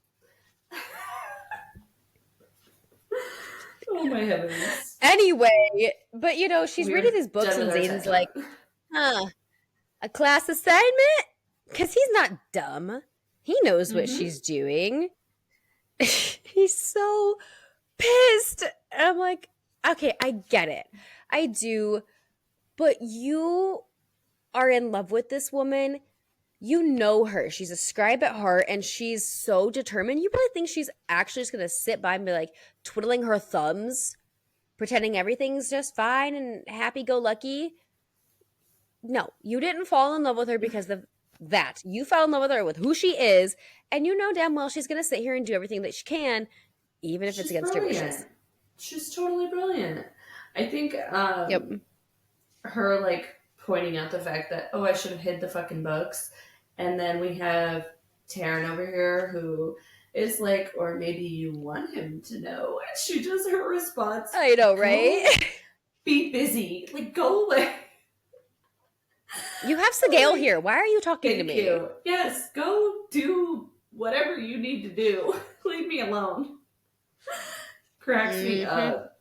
Speaker 1: Oh my heavens.
Speaker 2: Anyway, but you know, she's reading these books and Zayden's like, a class assignment? Because he's not dumb. He knows what she's doing. He's so pissed. And I'm like, okay, I get it. I do. But you are in love with this woman. You know her. She's a scribe at heart, and she's so determined. You really think she's actually just going to sit by and be like twiddling her thumbs, pretending everything's just fine and happy-go-lucky? No, you didn't fall in love with her because of that. You fell in love with her with who she is, and you know damn well she's going to sit here and do everything that she can, even if it's against her wishes.
Speaker 1: She's totally brilliant. I think her, like, pointing out the fact that, oh, I should have hid the fucking books. And then we have Taryn over here who is like, or maybe you want him to know. And she does her response.
Speaker 2: I know, right?
Speaker 1: Be busy. Like, go away.
Speaker 2: You have Segale here. Why are you talking to me?
Speaker 1: Thank you. Yes, go do whatever you need to do. Leave me alone. Cracks me up.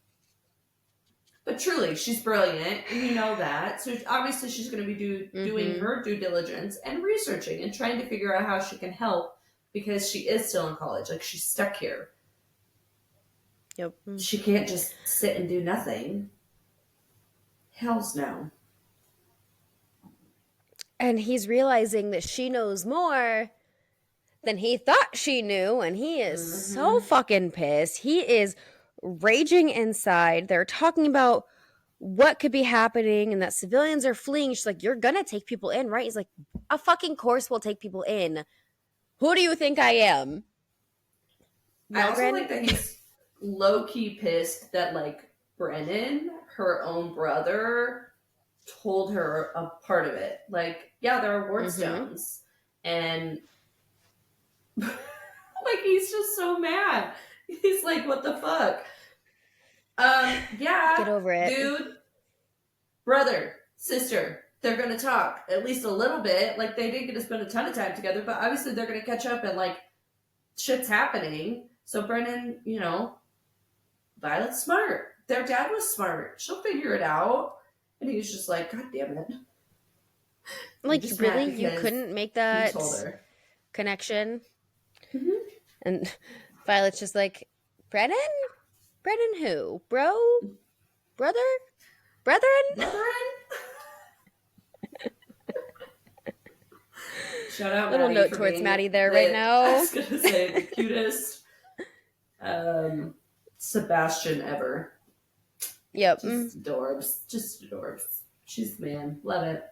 Speaker 1: But truly, she's brilliant, and you know that. So obviously she's going to be doing her due diligence and researching and trying to figure out how she can help because she is still in college. Like, she's stuck here.
Speaker 2: Yep.
Speaker 1: She can't just sit and do nothing. Hells no.
Speaker 2: And he's realizing that she knows more than he thought she knew, and he is so fucking pissed. He is raging inside. They're talking about what could be happening and that civilians are fleeing. She's like, you're gonna take people in, right? He's like, a fucking course will take people in. Who do you think I am?
Speaker 1: I also like that he's low-key pissed that, like, Brennan, her own brother, told her a part of it. Like, yeah, there are ward stones. And like, he's just so mad. He's like, what the fuck? Yeah.
Speaker 2: Get over it.
Speaker 1: Dude, brother, sister, they're going to talk at least a little bit. Like, they didn't get to spend a ton of time together, but obviously they're going to catch up and, like, shit's happening. So Brennan, you know, Violet's smart. Their dad was smart. She'll figure it out. And he's just like, God damn it.
Speaker 2: Like, really? You couldn't make that connection? And Violet's just like, Brennan? Brennan who? Bro? Brother? Brethren?
Speaker 1: Shout out
Speaker 2: Little
Speaker 1: Maddie
Speaker 2: note towards Maddie there right now.
Speaker 1: I was going to say the cutest Sebastian ever.
Speaker 2: Yep.
Speaker 1: Just adorbs. Just adorbs. She's the man. Love it.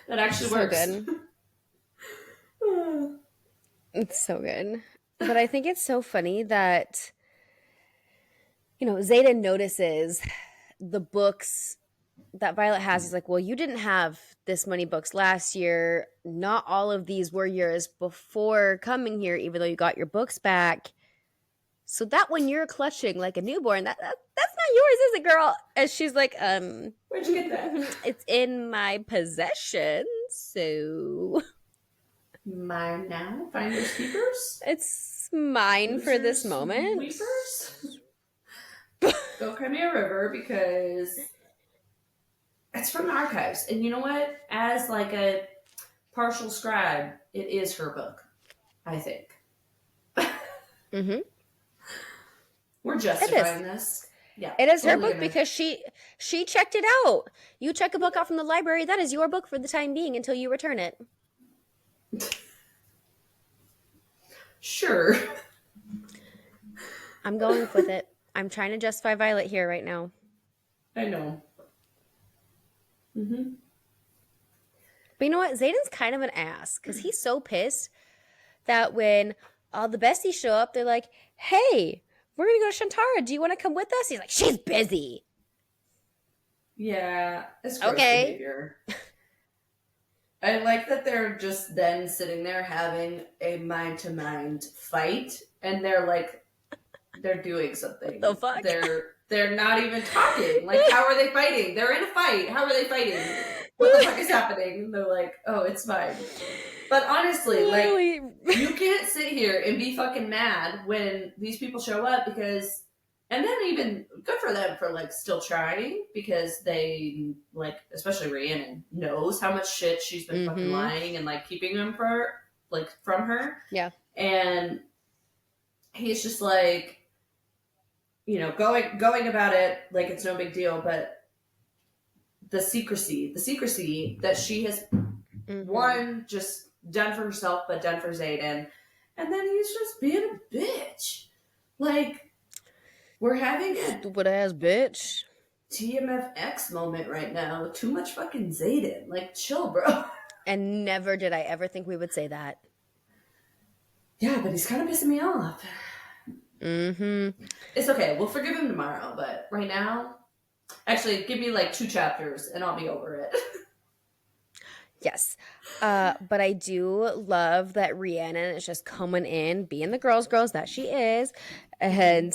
Speaker 1: That actually works.
Speaker 2: So good. It's so good. But I think it's so funny that, you know, Zayden notices the books that Violet has. He's like, well, you didn't have this many books last year. Not all of these were yours before coming here, even though you got your books back. So that one you're clutching like a newborn, that's not yours, is it, girl? And she's like,
Speaker 1: where'd you get that?
Speaker 2: It's in my possession, so
Speaker 1: mine now? Finders keepers?
Speaker 2: It's mine for this moment.
Speaker 1: Weepers? Go cry me a river because it's from the archives. And you know what? As like a partial scribe, it is her book, I think. We're justifying this. Yeah,
Speaker 2: it is her book because she checked it out. You check a book out from the library, that is your book for the time being until you return it.
Speaker 1: Sure.
Speaker 2: I'm going with it. I'm trying to justify Violet here right now.
Speaker 1: I know.
Speaker 2: But you know what? Zayden's kind of an ass because he's so pissed that when all the besties show up, they're like, hey, we're going to go to Shantara. Do you want to come with us? He's like, she's busy.
Speaker 1: Yeah, it's gross
Speaker 2: Okay.
Speaker 1: behavior. I like that they're just then sitting there having a mind-to-mind fight, and they're doing something.
Speaker 2: What the fuck?
Speaker 1: They're not even talking. Like, how are they fighting? They're in a fight. How are they fighting? What the fuck is happening? And they're like, oh, it's fine. But honestly,
Speaker 2: Literally.
Speaker 1: like, you can't sit here and be fucking mad when these people show up because, and then even good for them for like still trying because they like, especially Rhiannon knows how much shit she's been fucking lying and like keeping them from her.
Speaker 2: Yeah.
Speaker 1: And he's just like, you know, going about it like it's no big deal, but the secrecy that she has one just done for herself, but done for Xaden, and then he's just being a bitch. Like, we're having a
Speaker 2: stupid ass bitch
Speaker 1: TMFX moment right now. Too much fucking Xaden. Like, chill, bro.
Speaker 2: And never did I ever think we would say that.
Speaker 1: Yeah, but he's kind of pissing me off. It's okay. We'll forgive him tomorrow, but right now, actually, give me like 2 chapters and I'll be over it.
Speaker 2: Yes. But I do love that Rhiannon is just coming in, being the girls that she is. And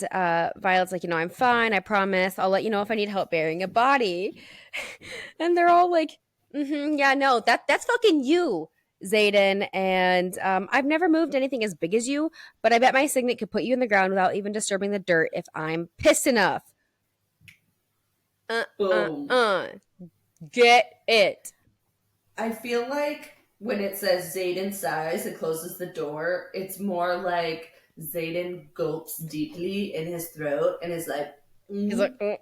Speaker 2: Violet's like, you know, I'm fine. I promise. I'll let you know if I need help bearing a body. And they're all like, yeah, no, that's fucking you, Xaden. And I've never moved anything as big as you, but I bet my signet could put you in the ground without even disturbing the dirt if I'm pissed enough. Get it.
Speaker 1: I feel like when it says Xaden sighs and closes the door, it's more like Xaden gulps deeply in his throat and is like,
Speaker 2: He's like,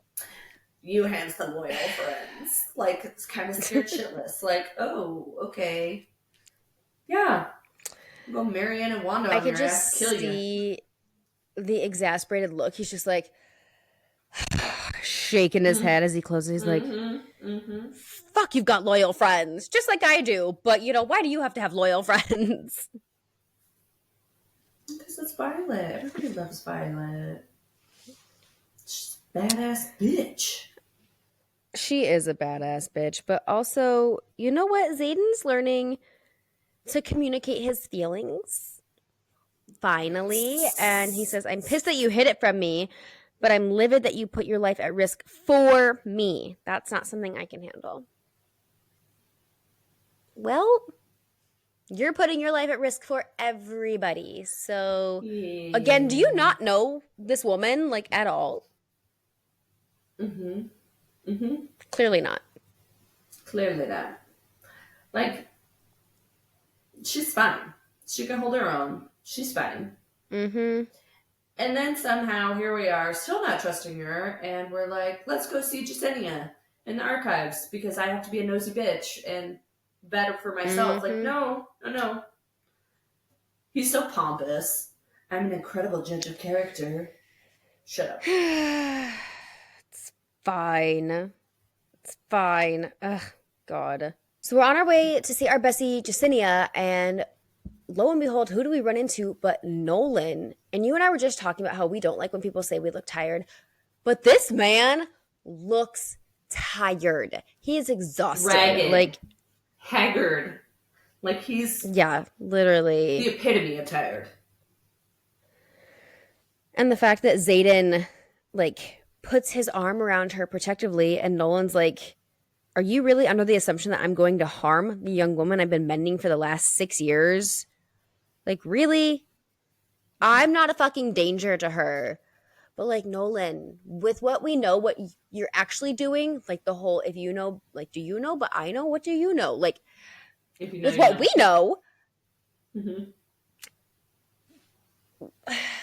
Speaker 1: you handsome loyal friends. Like, it's kind of scared shitless. Like, oh, okay. Yeah. Go Marianne and Wanda
Speaker 2: I
Speaker 1: on
Speaker 2: could
Speaker 1: your
Speaker 2: just
Speaker 1: ass, kill
Speaker 2: see the exasperated look. He's just like shaking his head as he closes. He's like, fuck, you've got loyal friends, just like I do. But, you know, why do you have to have loyal friends?
Speaker 1: Because it's Violet. Everybody loves Violet. She's a badass bitch.
Speaker 2: She is a badass bitch. But also, you know what? Xaden's learning to communicate his feelings. Finally. And he says, I'm pissed that you hid it from me, but I'm livid that you put your life at risk for me. That's not something I can handle. Well, you're putting your life at risk for everybody. So, again, do you not know this woman, like, at all? Clearly not.
Speaker 1: Clearly not. Like, she's fine. She can hold her own. She's fine. And then somehow, here we are, still not trusting her, and we're like, let's go see Jesinia in the archives, because I have to be a nosy bitch, and better for myself. Like, no. He's so pompous. I'm an incredible judge of character. Shut up.
Speaker 2: It's fine. It's fine. Ugh, God. So we're on our way to see our bestie Jesinia, and lo and behold, who do we run into but Nolan? And you and I were just talking about how we don't like when people say we look tired, but this man looks tired. He is exhausted.
Speaker 1: Ragged.
Speaker 2: Like,
Speaker 1: haggard. Like, he's...
Speaker 2: yeah, literally.
Speaker 1: the epitome of tired.
Speaker 2: And the fact that Xaden, like, puts his arm around her protectively, and Nolan's like, are you really under the assumption that I'm going to harm the young woman I've been mending for the last 6 years? Like, really? I'm not a fucking danger to her. But, like, Nolan, with what we know, what you're actually doing, like, the whole, if you know, like, do you know, but I know, what do you know? Like,
Speaker 1: If you know,
Speaker 2: with what we know.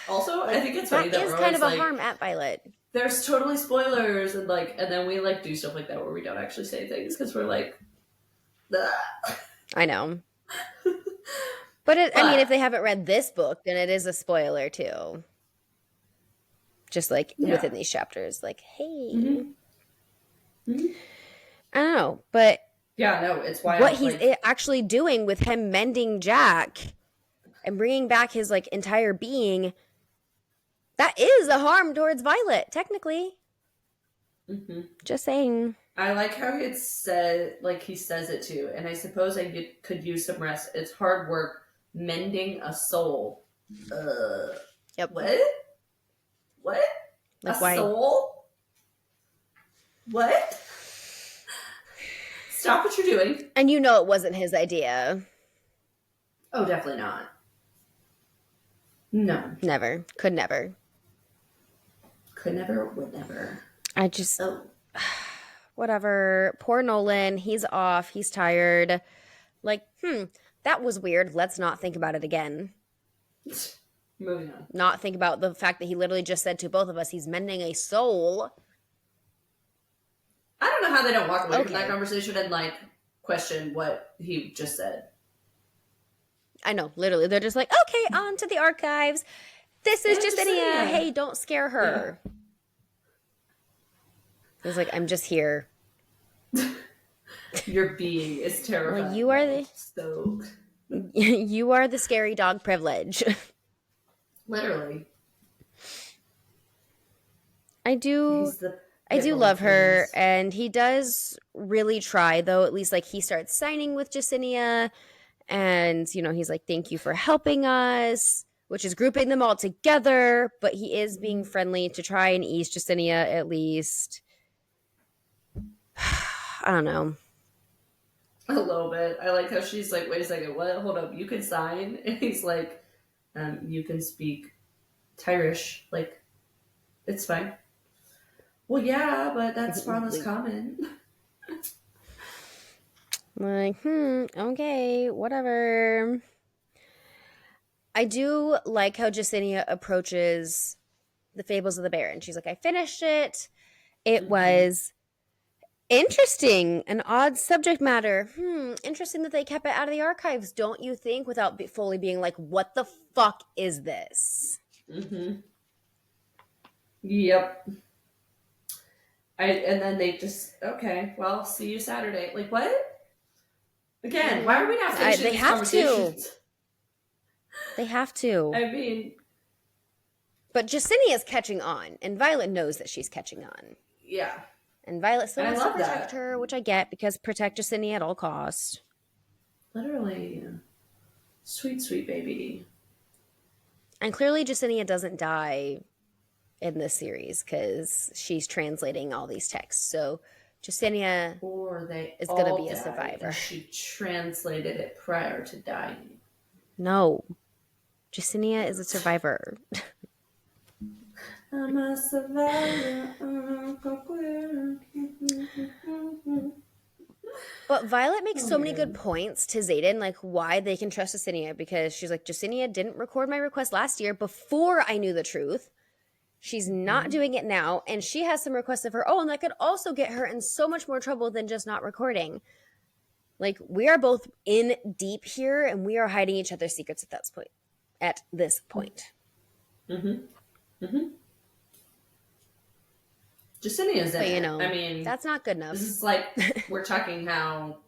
Speaker 1: Also, I think it's funny that
Speaker 2: is
Speaker 1: we're
Speaker 2: kind of a
Speaker 1: like,
Speaker 2: harm at Violet.
Speaker 1: There's totally spoilers, and like, and then we like do stuff like that where we don't actually say things because we're like, ugh.
Speaker 2: I know. But I mean, if they haven't read this book, then it is a spoiler too. Just like within these chapters, like, hey, I don't know, but
Speaker 1: yeah, no, it's why
Speaker 2: what he's actually doing with him mending Jack and bringing back his like entire being, that is a harm towards Violet, technically. Just saying.
Speaker 1: I like how it's said, like he says it too. And I suppose could use some rest. It's hard work mending a soul.
Speaker 2: Yep.
Speaker 1: What? What?
Speaker 2: Like,
Speaker 1: a
Speaker 2: why?
Speaker 1: soul? What? Stop what you're doing.
Speaker 2: And you know it wasn't his idea.
Speaker 1: Oh, definitely not. No.
Speaker 2: Never. Could never.
Speaker 1: Could never, would never.
Speaker 2: I just...
Speaker 1: Oh.
Speaker 2: Whatever. Poor Nolan. He's off. He's tired. Like, that was weird. Let's not think about it again.
Speaker 1: Moving on.
Speaker 2: Not think about the fact that he literally just said to both of us he's mending a soul.
Speaker 1: I don't know how they don't walk away from that conversation and, like, question what he just said.
Speaker 2: I know. Literally. They're just like, okay, on to the archives. This is Jesinia. Hey, don't scare her. Yeah. He's like, I'm just here.
Speaker 1: Your being is terrifying.
Speaker 2: Well, you are the...
Speaker 1: So...
Speaker 2: you are the scary dog privilege.
Speaker 1: Literally.
Speaker 2: I do love her, and he does really try, though. At least, like, he starts signing with Jesinia, and, you know, he's like, thank you for helping us, which is grouping them all together, but he is being friendly to try and ease Jesinia, at least. I don't know.
Speaker 1: A little bit. I like how she's like, wait a second, what? Hold up, you can sign? And he's like, you can speak Tyrish. Like, it's fine. Well, yeah, but that's far less common.
Speaker 2: Like, okay, whatever. I do like how Jesinia approaches the Fables of the Baron. She's like, I finished it. It was interesting, an odd subject matter. Interesting that they kept it out of the archives, don't you think? Without fully being like, what the fuck is this?
Speaker 1: Yep. And then they just, okay, well, see you Saturday. Like, what? Again, why are we not finishing these conversations?
Speaker 2: They have to.
Speaker 1: I mean...
Speaker 2: But Jesinia's catching on, and Violet knows that she's catching on.
Speaker 1: Yeah.
Speaker 2: And Violet still wants to protect her, which I get, because protect Jesinia at all costs.
Speaker 1: Literally. Sweet, sweet baby.
Speaker 2: And clearly Jesinia doesn't die in this series, because she's translating all these texts. So Jesinia is going to be a survivor.
Speaker 1: She translated it prior to dying.
Speaker 2: No. Jesinia is a survivor.
Speaker 1: I'm a survivor.
Speaker 2: But Violet makes so many good points to Xaden, like why they can trust Jesinia, because she's like, Jesinia didn't record my request last year before I knew the truth. She's not doing it now, and she has some requests of her own that could also get her in so much more trouble than just not recording. Like, we are both in deep here, and we are hiding each other's secrets at this point.
Speaker 1: Jesinia
Speaker 2: But, you know, I mean, that's not good enough.
Speaker 1: This is like, we're talking how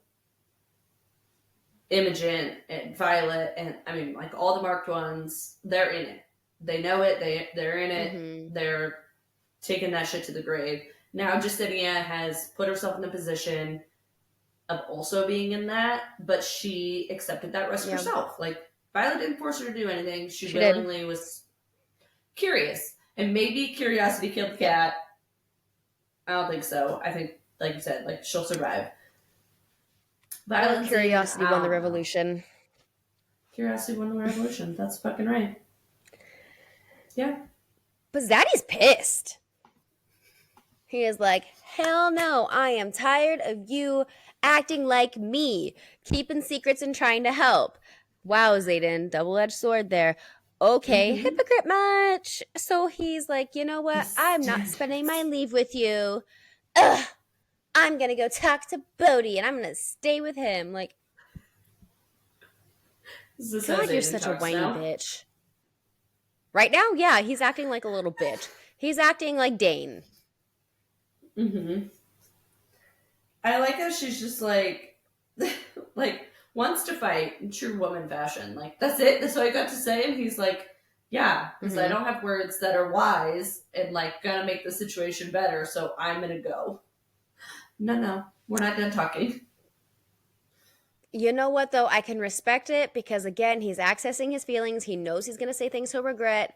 Speaker 1: Imogen and Violet and, I mean, like, all the marked ones, they're in it. They know it. They're in it. They're taking that shit to the grave. Now Jesinia has put herself in the position of also being in that, but she accepted that risk herself. Like, Violet didn't force her to do anything. She willingly was curious. And maybe curiosity killed the cat. I don't think so. I think, like you said, like, she'll survive.
Speaker 2: Curiosity won the revolution.
Speaker 1: Curiosity won the revolution. That's fucking right. Yeah.
Speaker 2: But Zaddy's pissed. He is like, hell no, I am tired of you acting like me, keeping secrets and trying to help. Wow, Xaden, double-edged sword there. Okay, hypocrite much. So he's like, you know what? I'm not spending my leave with you. Ugh, I'm going to go talk to Bodhi, and I'm going to stay with him. Like, God, you're such a whiny bitch. Right now, yeah, he's acting like a little bitch. He's acting like Dane.
Speaker 1: I like how she's just like, like, wants to fight in true woman fashion. Like, that's it? That's all I got to say? And he's like, yeah, because I don't have words that are wise and, like, gonna make the situation better, so I'm gonna go. No, we're not done talking.
Speaker 2: You know what, though? I can respect it because, again, he's accessing his feelings. He knows he's going to say things he'll regret.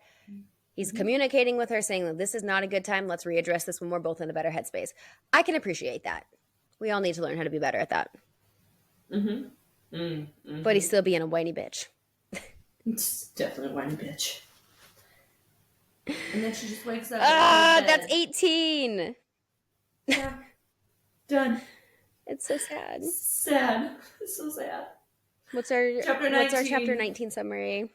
Speaker 2: He's communicating with her, saying that this is not a good time. Let's readdress this when we're both in a better headspace. I can appreciate that. We all need to learn how to be better at that. But he's still being a whiny bitch.
Speaker 1: It's definitely a whiny bitch. And then she just wakes up.
Speaker 2: That's 18.
Speaker 1: Yeah. Done.
Speaker 2: It's so sad.
Speaker 1: Sad. It's so sad.
Speaker 2: What's our chapter 19 summary?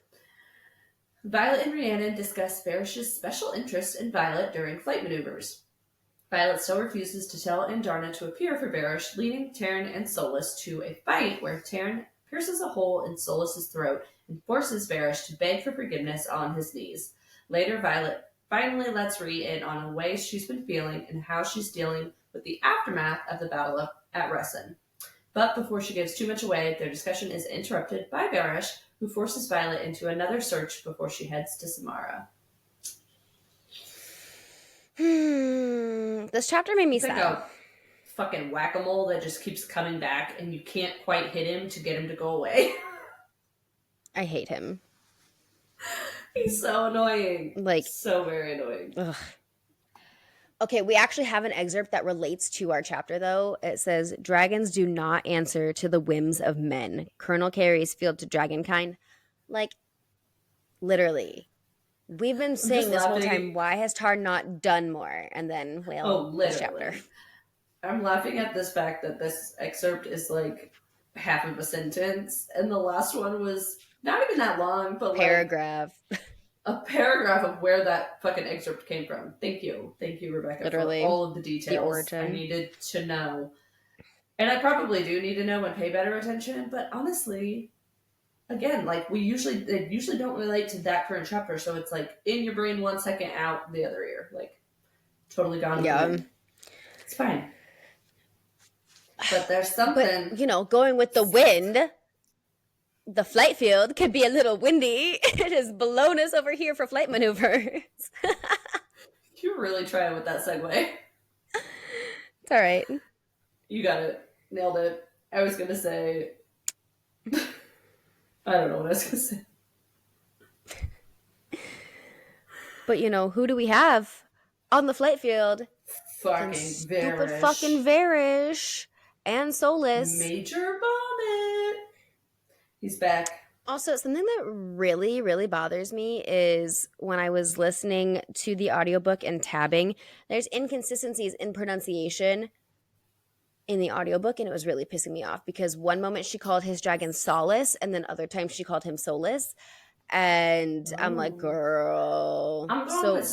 Speaker 1: Violet and Rhiannon discuss Varish's special interest in Violet during flight maneuvers. Violet still refuses to tell Andarna to appear for Varish, leading Taryn and Solus to a fight where Taryn pierces a hole in Solus's throat and forces Varish to beg for forgiveness on his knees. Later, Violet finally lets Rhi in on the way she's been feeling and how she's dealing with the aftermath of the battle at Ressin. But before she gives too much away, their discussion is interrupted by Varish, who forces Violet into another search before she heads to Samara.
Speaker 2: This chapter made me sad.
Speaker 1: Like a fucking whack-a-mole that just keeps coming back and you can't quite hit him to get him to go away.
Speaker 2: I hate him.
Speaker 1: He's so annoying.
Speaker 2: Like,
Speaker 1: so very annoying.
Speaker 2: Ugh. Okay, we actually have an excerpt that relates to our chapter, though. It says, dragons do not answer to the whims of men. Colonel Carey's field to dragonkind. Like, literally. We've been saying this whole time, why has Tar not done more? And then, this chapter.
Speaker 1: I'm laughing at this fact that this excerpt is like half of a sentence, and the last one was not even that long, but
Speaker 2: paragraph.
Speaker 1: Like a paragraph of where that fucking excerpt came from. Thank you, Rebecca,
Speaker 2: literally,
Speaker 1: for all of the details
Speaker 2: the origin.
Speaker 1: I needed to know. And I probably do need to know and pay better attention, but honestly, again, like they usually don't relate to that current chapter, so it's like in your brain 1 second, out the other ear, like totally gone.
Speaker 2: Yeah,
Speaker 1: it's fine. But there's something,
Speaker 2: but, going with the wind. The flight field could be a little windy. It has blown us over here for flight maneuvers.
Speaker 1: You're really trying with that segue.
Speaker 2: It's all right.
Speaker 1: You got it. Nailed it. I was going to say... I don't know what I was going to say.
Speaker 2: But, who do we have on the flight field?
Speaker 1: Fucking Varish.
Speaker 2: Stupid fucking Varish. And Solus.
Speaker 1: Major vomit. He's back.
Speaker 2: Also, something that really, really bothers me is when I was listening to the audiobook and tabbing, there's inconsistencies in pronunciation in the audiobook, and it was really pissing me off because one moment she called his dragon Solace, and then other times she called him Solus. And I'm like, girl.
Speaker 1: I'm going with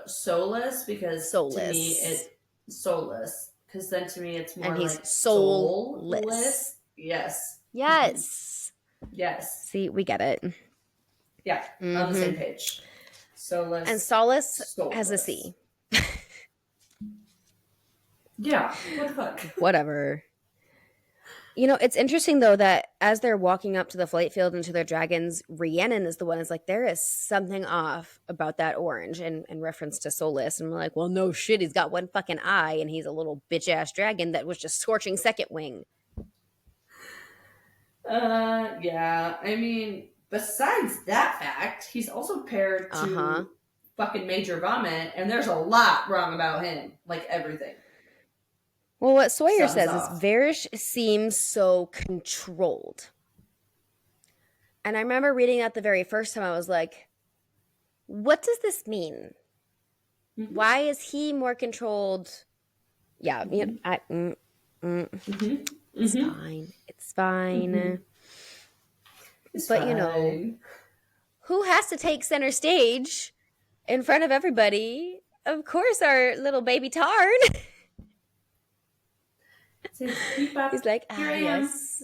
Speaker 1: Solus because to me it's Solus. Because then to me it's more
Speaker 2: and he's
Speaker 1: like
Speaker 2: soulless.
Speaker 1: Yes.
Speaker 2: Yes.
Speaker 1: Yes.
Speaker 2: See, we get it.
Speaker 1: Yeah, on the same page. Solus.
Speaker 2: And Solace has a C.
Speaker 1: Yeah, what the fuck?
Speaker 2: Whatever. It's interesting, though, that as they're walking up to the flight field and to their dragons, Rhiannon is the one who's like, there is something off about that orange in reference to Solus. And we're like, well, no shit, he's got one fucking eye and he's a little bitch-ass dragon that was just scorching second wing.
Speaker 1: Yeah. I mean, besides that fact, he's also paired to fucking Major Vomit, and there's a lot wrong about him. Like, everything.
Speaker 2: Well, what Sawyer says is Varish seems so controlled. And I remember reading that the very first time, I was like, what does this mean? Mm-hmm. Why is he more controlled? Yeah, it's fine. It's fine.
Speaker 1: Mm-hmm. It's
Speaker 2: but,
Speaker 1: fine.
Speaker 2: Who has to take center stage in front of everybody? Of course, our little baby Tarn. He's like, yes.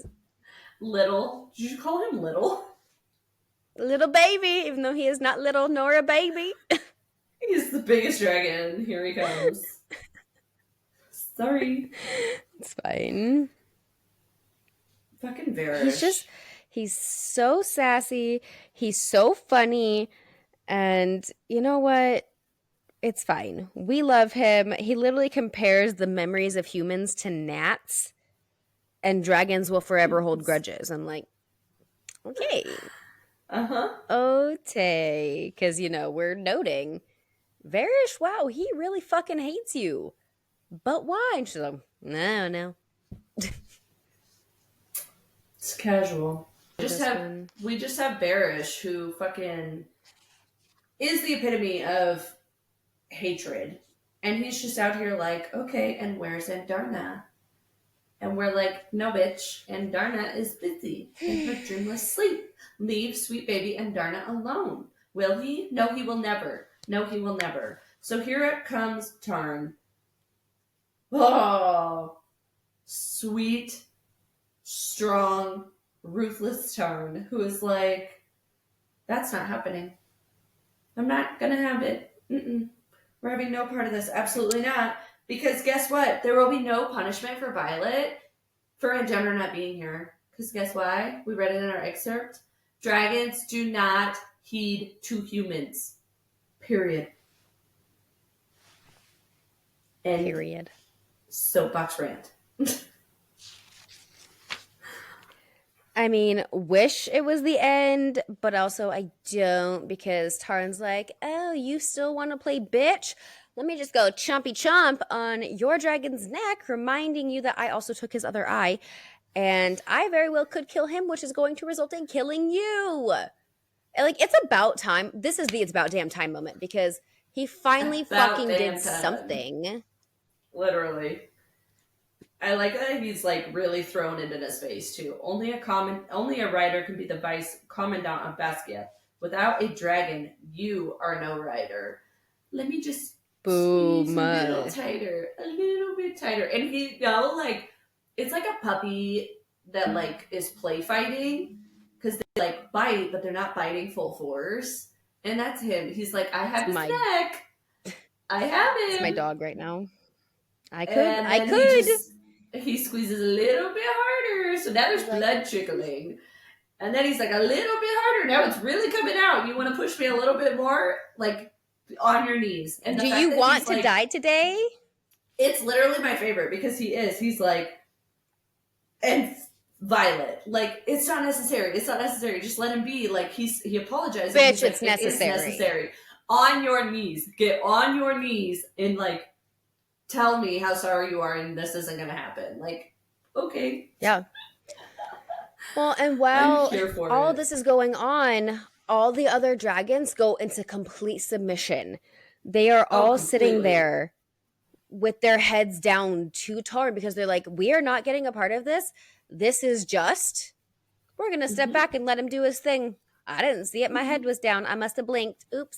Speaker 1: Little. Did you call him little?
Speaker 2: Little baby, even though he is not little nor a baby.
Speaker 1: He's the biggest dragon. Here he comes. Sorry.
Speaker 2: It's fine.
Speaker 1: Fucking Varish.
Speaker 2: He's so sassy. He's so funny. And you know what? It's fine. We love him. He literally compares the memories of humans to gnats, and dragons will forever hold grudges. I'm like, okay.
Speaker 1: Uh-huh.
Speaker 2: Okay. Because, we're noting, Varish, wow, he really fucking hates you. But why? And she's like, no.
Speaker 1: It's casual.
Speaker 2: This one.
Speaker 1: We just have Barish, who fucking is the epitome of hatred. And he's just out here like, okay, and where's Andarna? And we're like, no, bitch. And Darna is busy in her dreamless sleep. Leave sweet baby and Darna alone. Will he? No, he will never. No, he will never. So here it comes Tarn. Oh, sweet, strong, ruthless Tarn, who is like, that's not happening. I'm not going to have it. Mm-mm. We're having no part of this. Absolutely not. Because guess what? There will be no punishment for Violet for Engender not being here. Because guess why? We read it in our excerpt. Dragons do not heed to humans. Period. And
Speaker 2: Period.
Speaker 1: soapbox rant.
Speaker 2: I mean, wish it was the end, but also I don't, because Tarn's like, oh, you still want to play bitch? Let me just go chompy chomp on your dragon's neck, reminding you that I also took his other eye, and I very well could kill him, which is going to result in killing you. And, like, it's about time. This is the it's about damn time moment, because he finally fucking did something.
Speaker 1: Literally. I like that he's like really thrown it in his face too. Only a rider can be the vice commandant of Basquiat. Without a dragon, you are no rider. Let me just squeeze a little tighter, a little bit tighter. And he, like, it's like a puppy that like is play fighting, because they like bite, but they're not biting full force. And that's him. He's like, I have his neck. I have him.
Speaker 2: It's my dog right now. I could.
Speaker 1: He squeezes a little bit harder, so now there's blood trickling. And then he's like, a little bit harder. Now it's really coming out. You want to push me a little bit more? Like, on your knees. And
Speaker 2: do you want to die today?
Speaker 1: It's literally my favorite, because he's like, and Violet, like, it's not necessary. It's not necessary. Just let him be. Like, he apologizes.
Speaker 2: Bitch, it's necessary.
Speaker 1: It is necessary. On your knees. Get on your knees and, like, tell me how sorry you are and this isn't going to happen. Like, okay.
Speaker 2: Yeah. Well, and while all this is going on, all the other dragons go into complete submission. They are all sitting there with their heads down to Tarn, because they're like, we are not getting a part of this. This is just, we're going to step back and let him do his thing. I didn't see it. My head was down. I must have blinked. Oops.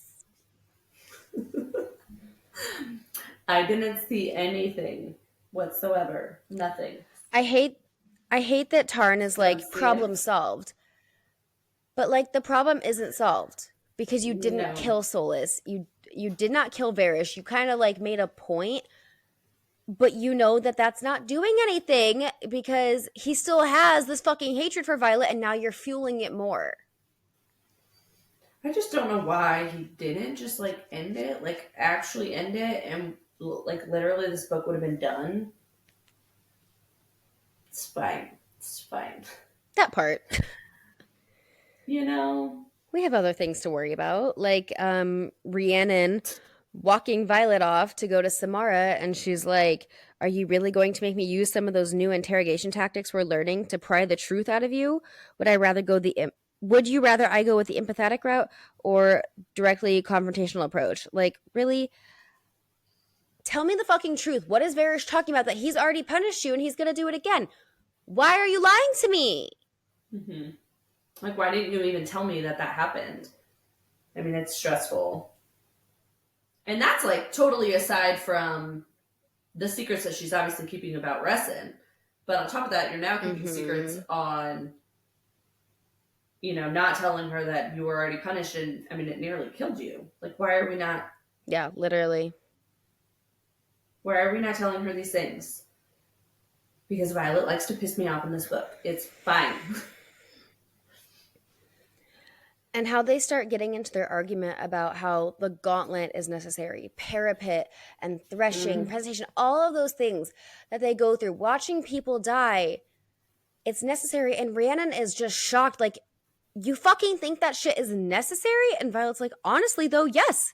Speaker 1: I didn't see anything whatsoever. Nothing.
Speaker 2: I hate that Tarn is like, problem solved. But like, the problem isn't solved, because you didn't kill Solus. You did not kill Varish. You kind of like made a point, but you know that that's not doing anything, because he still has this fucking hatred for Violet, and now you're fueling it more.
Speaker 1: I just don't know why he didn't just like end it, like actually end it, and like literally this book would have been done. It's fine. It's fine.
Speaker 2: That part.
Speaker 1: We
Speaker 2: have other things to worry about, like Rhiannon walking Violet off to go to Samara, and she's like, are you really going to make me use some of those new interrogation tactics we're learning to pry the truth out of you? Would you rather I go with the empathetic route or directly confrontational approach? Like, really? Tell me the fucking truth. What is Varish talking about? That he's already punished you and he's going to do it again. Why are you lying to me?
Speaker 1: Mm-hmm. Like, why didn't you even tell me that happened? I mean, it's stressful. And that's, like, totally aside from the secrets that she's obviously keeping about Resin. But on top of that, you're now keeping secrets on, not telling her that you were already punished, and, I mean, it nearly killed you. Like, why are we not...
Speaker 2: Yeah, literally.
Speaker 1: Why are we not telling her these things? Because Violet likes to piss me off in this book. It's fine.
Speaker 2: And how they start getting into their argument about how the gauntlet is necessary, parapet and threshing, presentation, all of those things that they go through, watching people die, it's necessary. And Rhiannon is just shocked, like, you fucking think that shit is necessary? And Violet's like, honestly, though, yes,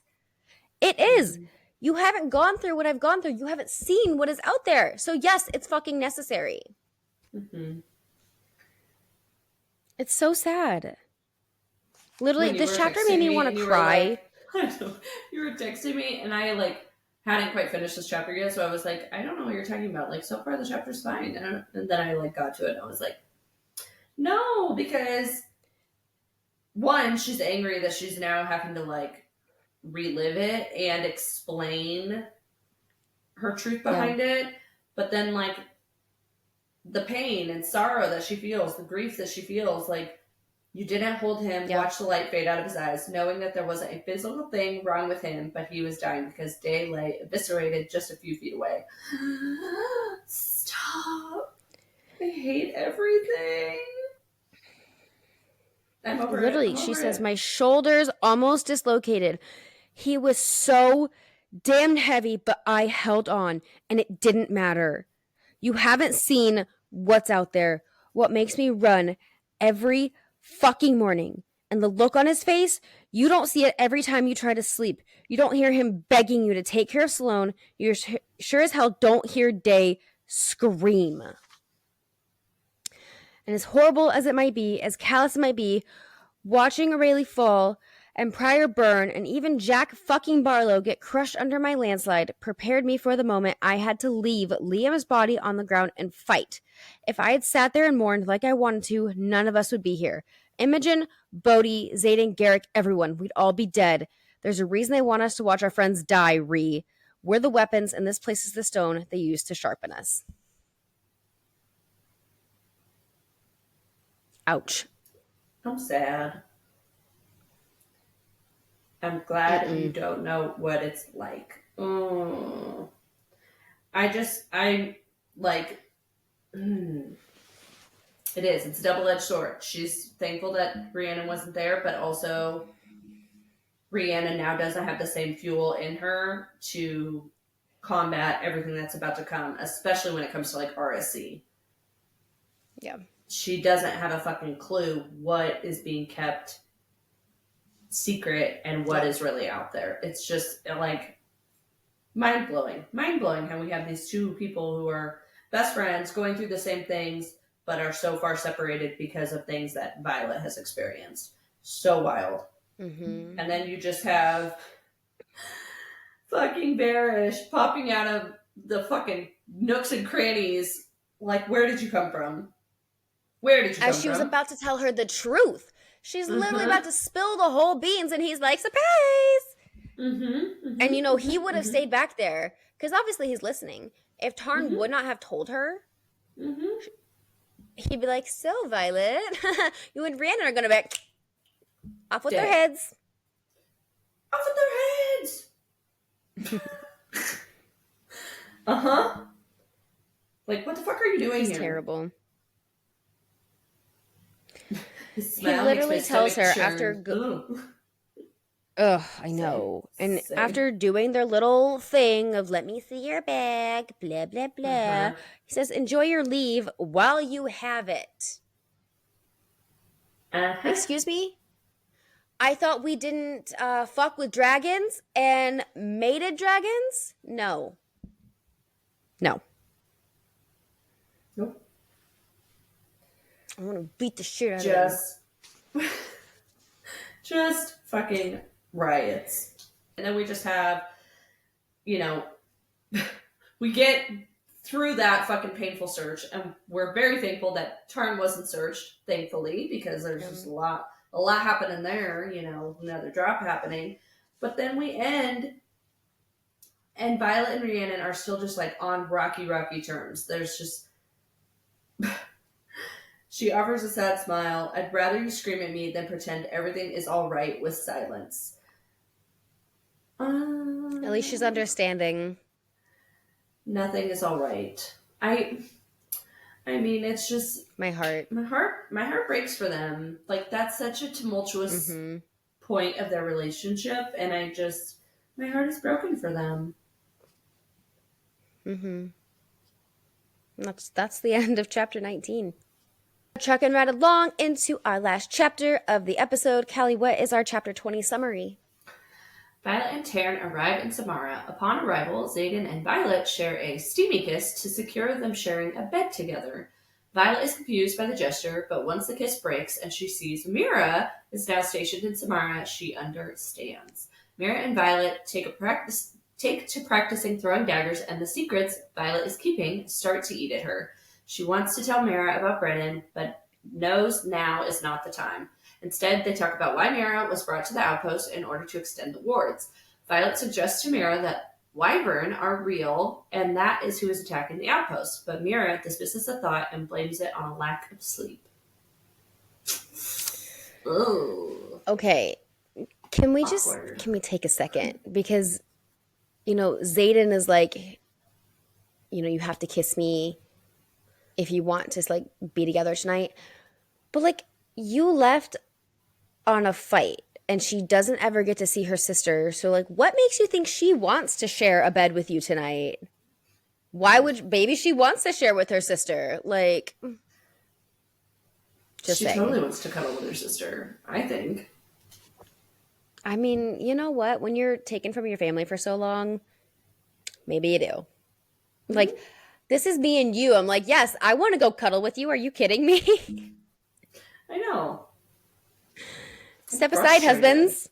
Speaker 2: it is. You haven't gone through what I've gone through. You haven't seen what is out there. So, yes, it's fucking necessary. It's so sad. Literally, this chapter made me want to cry.
Speaker 1: You were texting me, and I like hadn't quite finished this chapter yet, so I was like, I don't know what you're talking about. Like, so far the chapter's fine, and then I like got to it, and I was like, no, because one, she's angry that she's now having to like relive it and explain her truth behind it, but then like the pain and sorrow that she feels, the grief that she feels, like. You didn't hold him, watch the light fade out of his eyes, knowing that there wasn't a physical thing wrong with him, but he was dying because Day lay eviscerated just a few feet away. Stop. I hate everything. I'm over
Speaker 2: Literally,
Speaker 1: it.
Speaker 2: she says, my shoulders almost dislocated. He was so damned heavy, but I held on, and it didn't matter. You haven't seen what's out there, what makes me run every fucking morning. And the look on his face, you don't see it every time you try to sleep. You don't hear him begging you to take care of Sloane. You sure as hell don't hear Day scream. And as horrible as it might be, as callous it might be, watching Aurelie fall and Pryor burn and even Jack fucking Barlow get crushed under my landslide prepared me for the moment I had to leave Liam's body on the ground and fight. If I had sat there and mourned like I wanted to, none of us would be here. Imogen, Bodhi, Zayden, Garrick, everyone, we'd all be dead. There's a reason they want us to watch our friends die, Ree. We're the weapons, and this place is the stone they use to sharpen us. Ouch.
Speaker 1: I'm sad. I'm glad you don't know what it's like. It is. It's a double-edged sword. She's thankful that Rhiannon wasn't there, but also Rhiannon now doesn't have the same fuel in her to combat everything that's about to come, especially when it comes to like RSC.
Speaker 2: Yeah.
Speaker 1: She doesn't have a fucking clue what is being kept secret and what is really out there. It's just like mind-blowing how we have these two people who are best friends going through the same things but are so far separated because of things that Violet has experienced. So wild. And then you just have fucking Barish popping out of the fucking nooks and crannies. Like, where did you come from?
Speaker 2: As she was about to tell her the truth. She's literally about to spill the whole beans, and he's like, surprise! And, you know, he would have stayed back there, because obviously he's listening. If Tarn would not have told her, he'd be like, so, Violet, you and Rhiannon are going to be off with their heads.
Speaker 1: Off with their heads! Like, what the fuck are you doing here?
Speaker 2: He's terrible.
Speaker 1: He
Speaker 2: literally tells her after... Ugh, I know. And after doing their little thing of let me see your bag, blah, blah, blah, he says, enjoy your leave while you have it. Excuse me? I thought we didn't fuck with dragons and mated dragons? No.
Speaker 1: Nope.
Speaker 2: I want to beat the shit out of him.
Speaker 1: Just fucking riots. And then we just have, you know, we get through that fucking painful search, and we're very thankful that Tarn wasn't searched, thankfully, because there's just a lot happening there, you know, another drop happening. But then we end, and Violet and Rhiannon are still just like on rocky terms. There's just... She offers a sad smile. I'd rather you scream at me than pretend everything is all right with silence.
Speaker 2: At least she's understanding.
Speaker 1: Nothing is all right. I I mean, it's just
Speaker 2: My heart.
Speaker 1: my heart breaks for them. Like, that's such a tumultuous point of their relationship, and my heart is broken for them.
Speaker 2: That's the end of chapter 19. Trucking right along into our last chapter of the episode. Callie, what is our chapter 20 summary?
Speaker 1: Violet and Taryn arrive in Samara. Upon arrival, Xaden and Violet share a steamy kiss to secure them sharing a bed together. Violet is confused by the gesture, but once the kiss breaks and she sees Mira is now stationed in Samara, she understands. Mira and Violet take to practicing throwing daggers, and the secrets Violet is keeping start to eat at her. She wants to tell Mira about Brennan, but knows now is not the time. Instead, they talk about why Mira was brought to the outpost in order to extend the wards. Violet suggests to Mira that Wyvern are real, and that is who is attacking the outpost. But Mira dismisses the thought and blames it on a lack of sleep. Ooh.
Speaker 2: Okay, can we take a second? Because, Xaden is like, you have to kiss me if you want to, like, be together tonight. But, like, you left on a fight and she doesn't ever get to see her sister. So, like, what makes you think she wants to share a bed with you tonight? Maybe she wants to share with her sister. Like,
Speaker 1: she totally wants to cuddle with her sister, I think.
Speaker 2: I mean, you know what? When you're taken from your family for so long, maybe you do. Like, this is me and you. I'm like, yes, I want to go cuddle with you. Are you kidding me?
Speaker 1: I know.
Speaker 2: Step aside, husbands.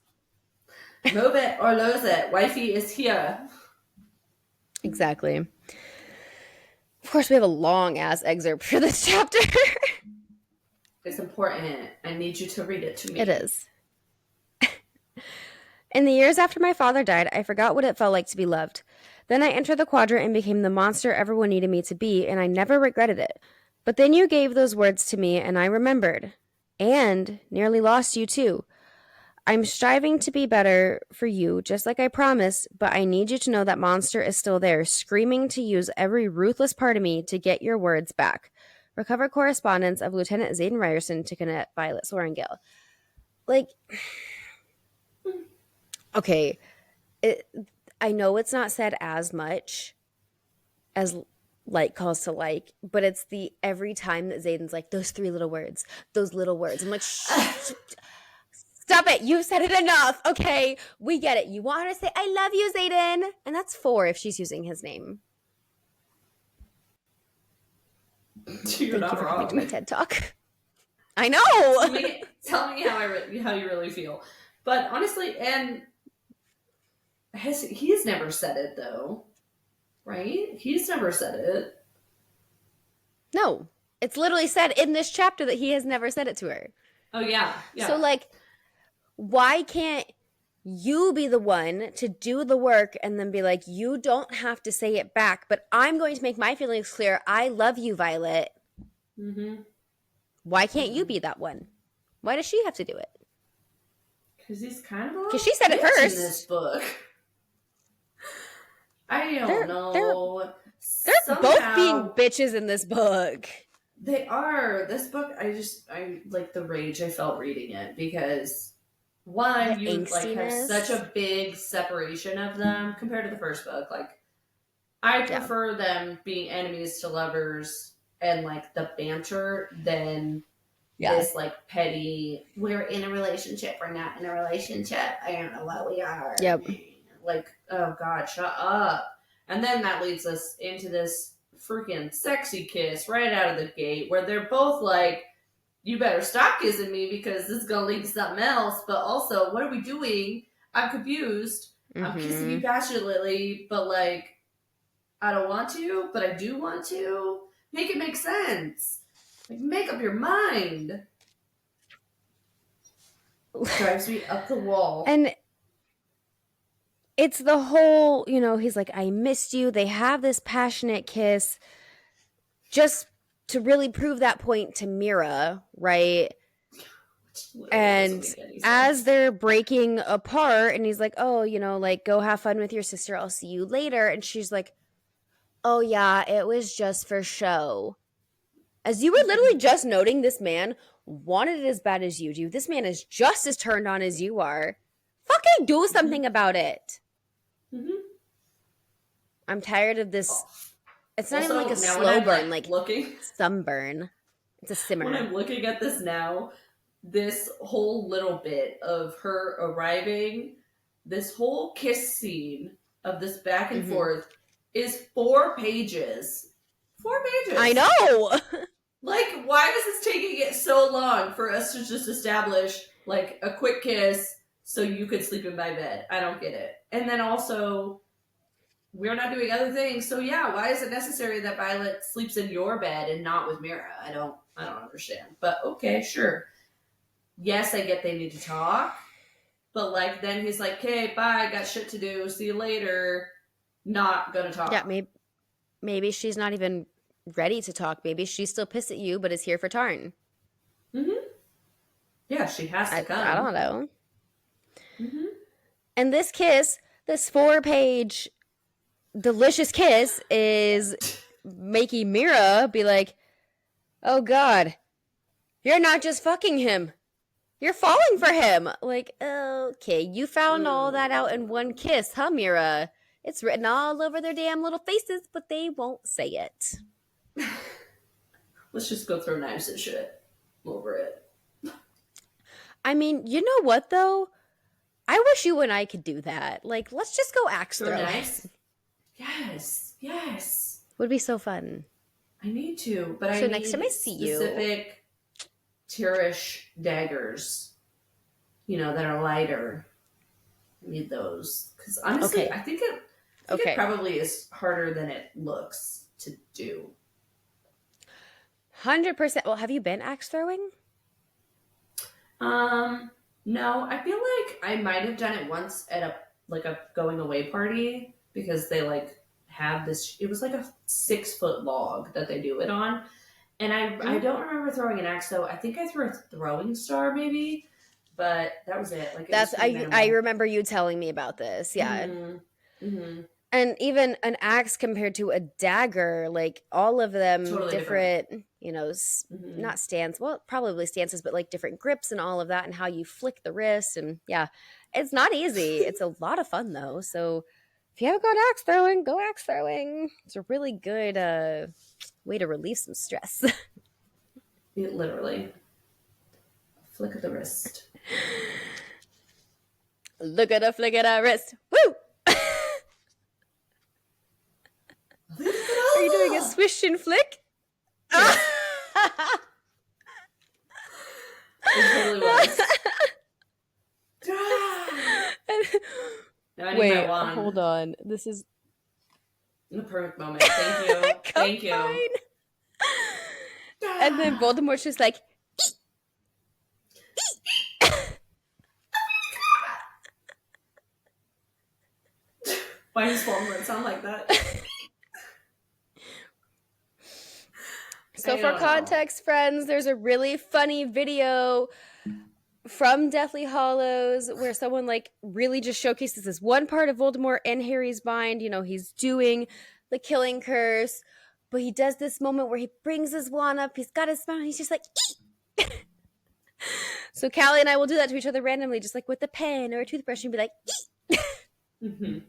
Speaker 1: Move it or lose it. Wifey is here.
Speaker 2: Exactly. Of course, we have a long-ass excerpt for this chapter.
Speaker 1: It's important. I need you to read it to me.
Speaker 2: It is. In the years after my father died, I forgot what it felt like to be loved. Then I entered the quadrant and became the monster everyone needed me to be, and I never regretted it. But then you gave those words to me, and I remembered. And nearly lost you, too. I'm striving to be better for you, just like I promised, but I need you to know that monster is still there, screaming to use every ruthless part of me to get your words back. Recover correspondence of Lieutenant Xaden Ryerson to Cadet Violet Sorrengail. Like, okay, I know it's not said as much as like calls to like, but it's the every time that Xaden's like, those little words. I'm like, stop it. You've said it enough. Okay, we get it. You want her to say, I love you, Xaden. And that's 4 if she's using his name.
Speaker 1: You're not wrong.
Speaker 2: Coming to my TED Talk. I know.
Speaker 1: Tell me how you really feel. But honestly, and he's never said it though, right? He's never said it.
Speaker 2: No, it's literally said in this chapter that he has never said it to her.
Speaker 1: Oh yeah.
Speaker 2: So like, why can't you be the one to do the work and then be like, you don't have to say it back, but I'm going to make my feelings clear. I love you, Violet.
Speaker 1: Mm-hmm.
Speaker 2: Why can't you be that one? Why does she have to do it?
Speaker 1: Because he's kind of
Speaker 2: because she said it first
Speaker 1: in this book. I don't know.
Speaker 2: They're both being bitches in this book.
Speaker 1: They are. This book, I like the rage I felt reading it because one, you like have such a big separation of them compared to the first book. Like, I prefer them being enemies to lovers and like the banter than this like petty, we're in a relationship, we're not in a relationship, I don't know what we are.
Speaker 2: Yep.
Speaker 1: Like, oh God, shut up. And then that leads us into this freaking sexy kiss right out of the gate where they're both like, you better stop kissing me because this is going to lead to something else. But also, what are we doing? I'm confused. I'm kissing you passionately, but like, I don't want to, but I do want to. Make it make sense. Like, make up your mind. Drives me up the wall.
Speaker 2: And it's the whole, he's like, I missed you. They have this passionate kiss just to really prove that point to Mira, right? And as they're breaking apart and he's like, oh, like, go have fun with your sister. I'll see you later. And she's like, oh, yeah, it was just for show. As you were literally just noting, this man wanted it as bad as you do. This man is just as turned on as you are. Fucking do something about it.
Speaker 1: Mm-hmm.
Speaker 2: I'm tired of this. It's not
Speaker 1: Also,
Speaker 2: even like a
Speaker 1: now
Speaker 2: slow
Speaker 1: when
Speaker 2: burn,
Speaker 1: I'm,
Speaker 2: like
Speaker 1: looking,
Speaker 2: sunburn. It's a simmer.
Speaker 1: when I'm looking at this now, this whole little bit of her arriving, this whole kiss scene of this back and forth is 4 pages. 4 pages.
Speaker 2: I know.
Speaker 1: Like, why is this taking it so long for us to just establish, like, a quick kiss so you could sleep in my bed? I don't get it. And then also, we're not doing other things, so yeah, why is it necessary that Violet sleeps in your bed and not with Mira? I don't understand. But okay, sure. Yes, I get they need to talk, but like then he's like, "Okay, bye, got shit to do. See you later." Not gonna talk.
Speaker 2: Yeah, maybe she's not even ready to talk. Maybe she's still pissed at you, but is here for Tarn.
Speaker 1: Yeah, she has to come.
Speaker 2: I don't know. And this kiss, this 4-page delicious kiss, is making Mira be like, "Oh God, you're not just fucking him. You're falling for him." Like, okay, you found all that out in one kiss, huh, Mira? It's written all over their damn little faces, but they won't say it.
Speaker 1: Let's just go throw knives and shit over it.
Speaker 2: I mean, you know what, though? I wish you and I could do that. Like, let's just go axe throw.
Speaker 1: Knives? Yes.
Speaker 2: Would be so fun.
Speaker 1: I need to, but
Speaker 2: so
Speaker 1: I need
Speaker 2: next time I see
Speaker 1: specific Tyrish daggers, that are lighter. I need those. Because honestly,
Speaker 2: okay.
Speaker 1: I think it probably is harder than it looks to do.
Speaker 2: 100%. Well, have you been axe throwing?
Speaker 1: No, I feel like I might have done it once at a going away party because they have this. It was like a 6-foot log that they do it on, and I don't remember throwing an axe though. I think I threw a throwing star maybe, but that was it. Like
Speaker 2: I remember you telling me about this. Yeah.
Speaker 1: Mm-hmm.
Speaker 2: And even an axe compared to a dagger, like all of them
Speaker 1: totally
Speaker 2: different, not stance, well, probably stances, but like different grips and all of that and how you flick the wrist. And yeah, it's not easy. It's a lot of fun though. So if you haven't gone axe throwing, go axe throwing. It's a really good way to relieve some stress.
Speaker 1: It literally. Flick of the wrist.
Speaker 2: Look at a flick of the wrist. Woo! Are you doing a swish and flick?
Speaker 1: Yes. It totally was. Now I need my wand.
Speaker 2: Hold on. This is
Speaker 1: the perfect moment. Thank you. Thank you.
Speaker 2: And then Voldemort's just like,
Speaker 1: why does Voldemort sound like that?
Speaker 2: So for context, friends, there's a really funny video from Deathly Hallows where someone really just showcases this one part of Voldemort in Harry's mind. He's doing the killing curse, but he does this moment where he brings his wand up, he's got his mouth, he's just like, eek! So Callie and I will do that to each other randomly, just like with a pen or a toothbrush, and be like, eek!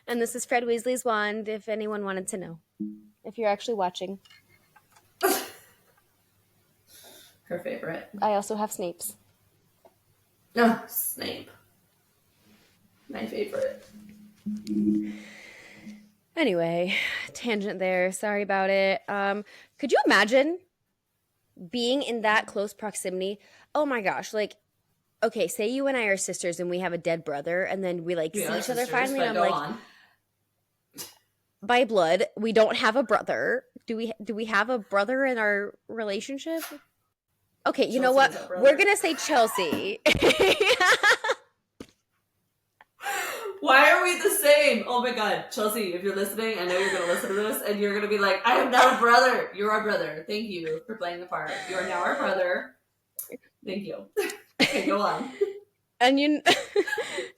Speaker 2: And this is Fred Weasley's wand, if anyone wanted to know. If you're actually watching.
Speaker 1: Her favorite.
Speaker 2: I also have Snape's.
Speaker 1: Oh, Snape. My favorite.
Speaker 2: Anyway, tangent there. Sorry about it. Could you imagine being in that close proximity? Oh my gosh. Okay, say you and I are sisters and we have a dead brother and then we see each other finally and I'm by blood, we don't have a brother. Do we have a brother in our relationship? Okay, you know what? We're going to say Chelsea.
Speaker 1: Why are we the same? Oh my god. Chelsea, if you're listening, I know you're going to listen to this and you're going to be like, I am not a brother. You're our brother. Thank you for playing the part. You are now our brother. Thank you. Okay, go on.
Speaker 2: And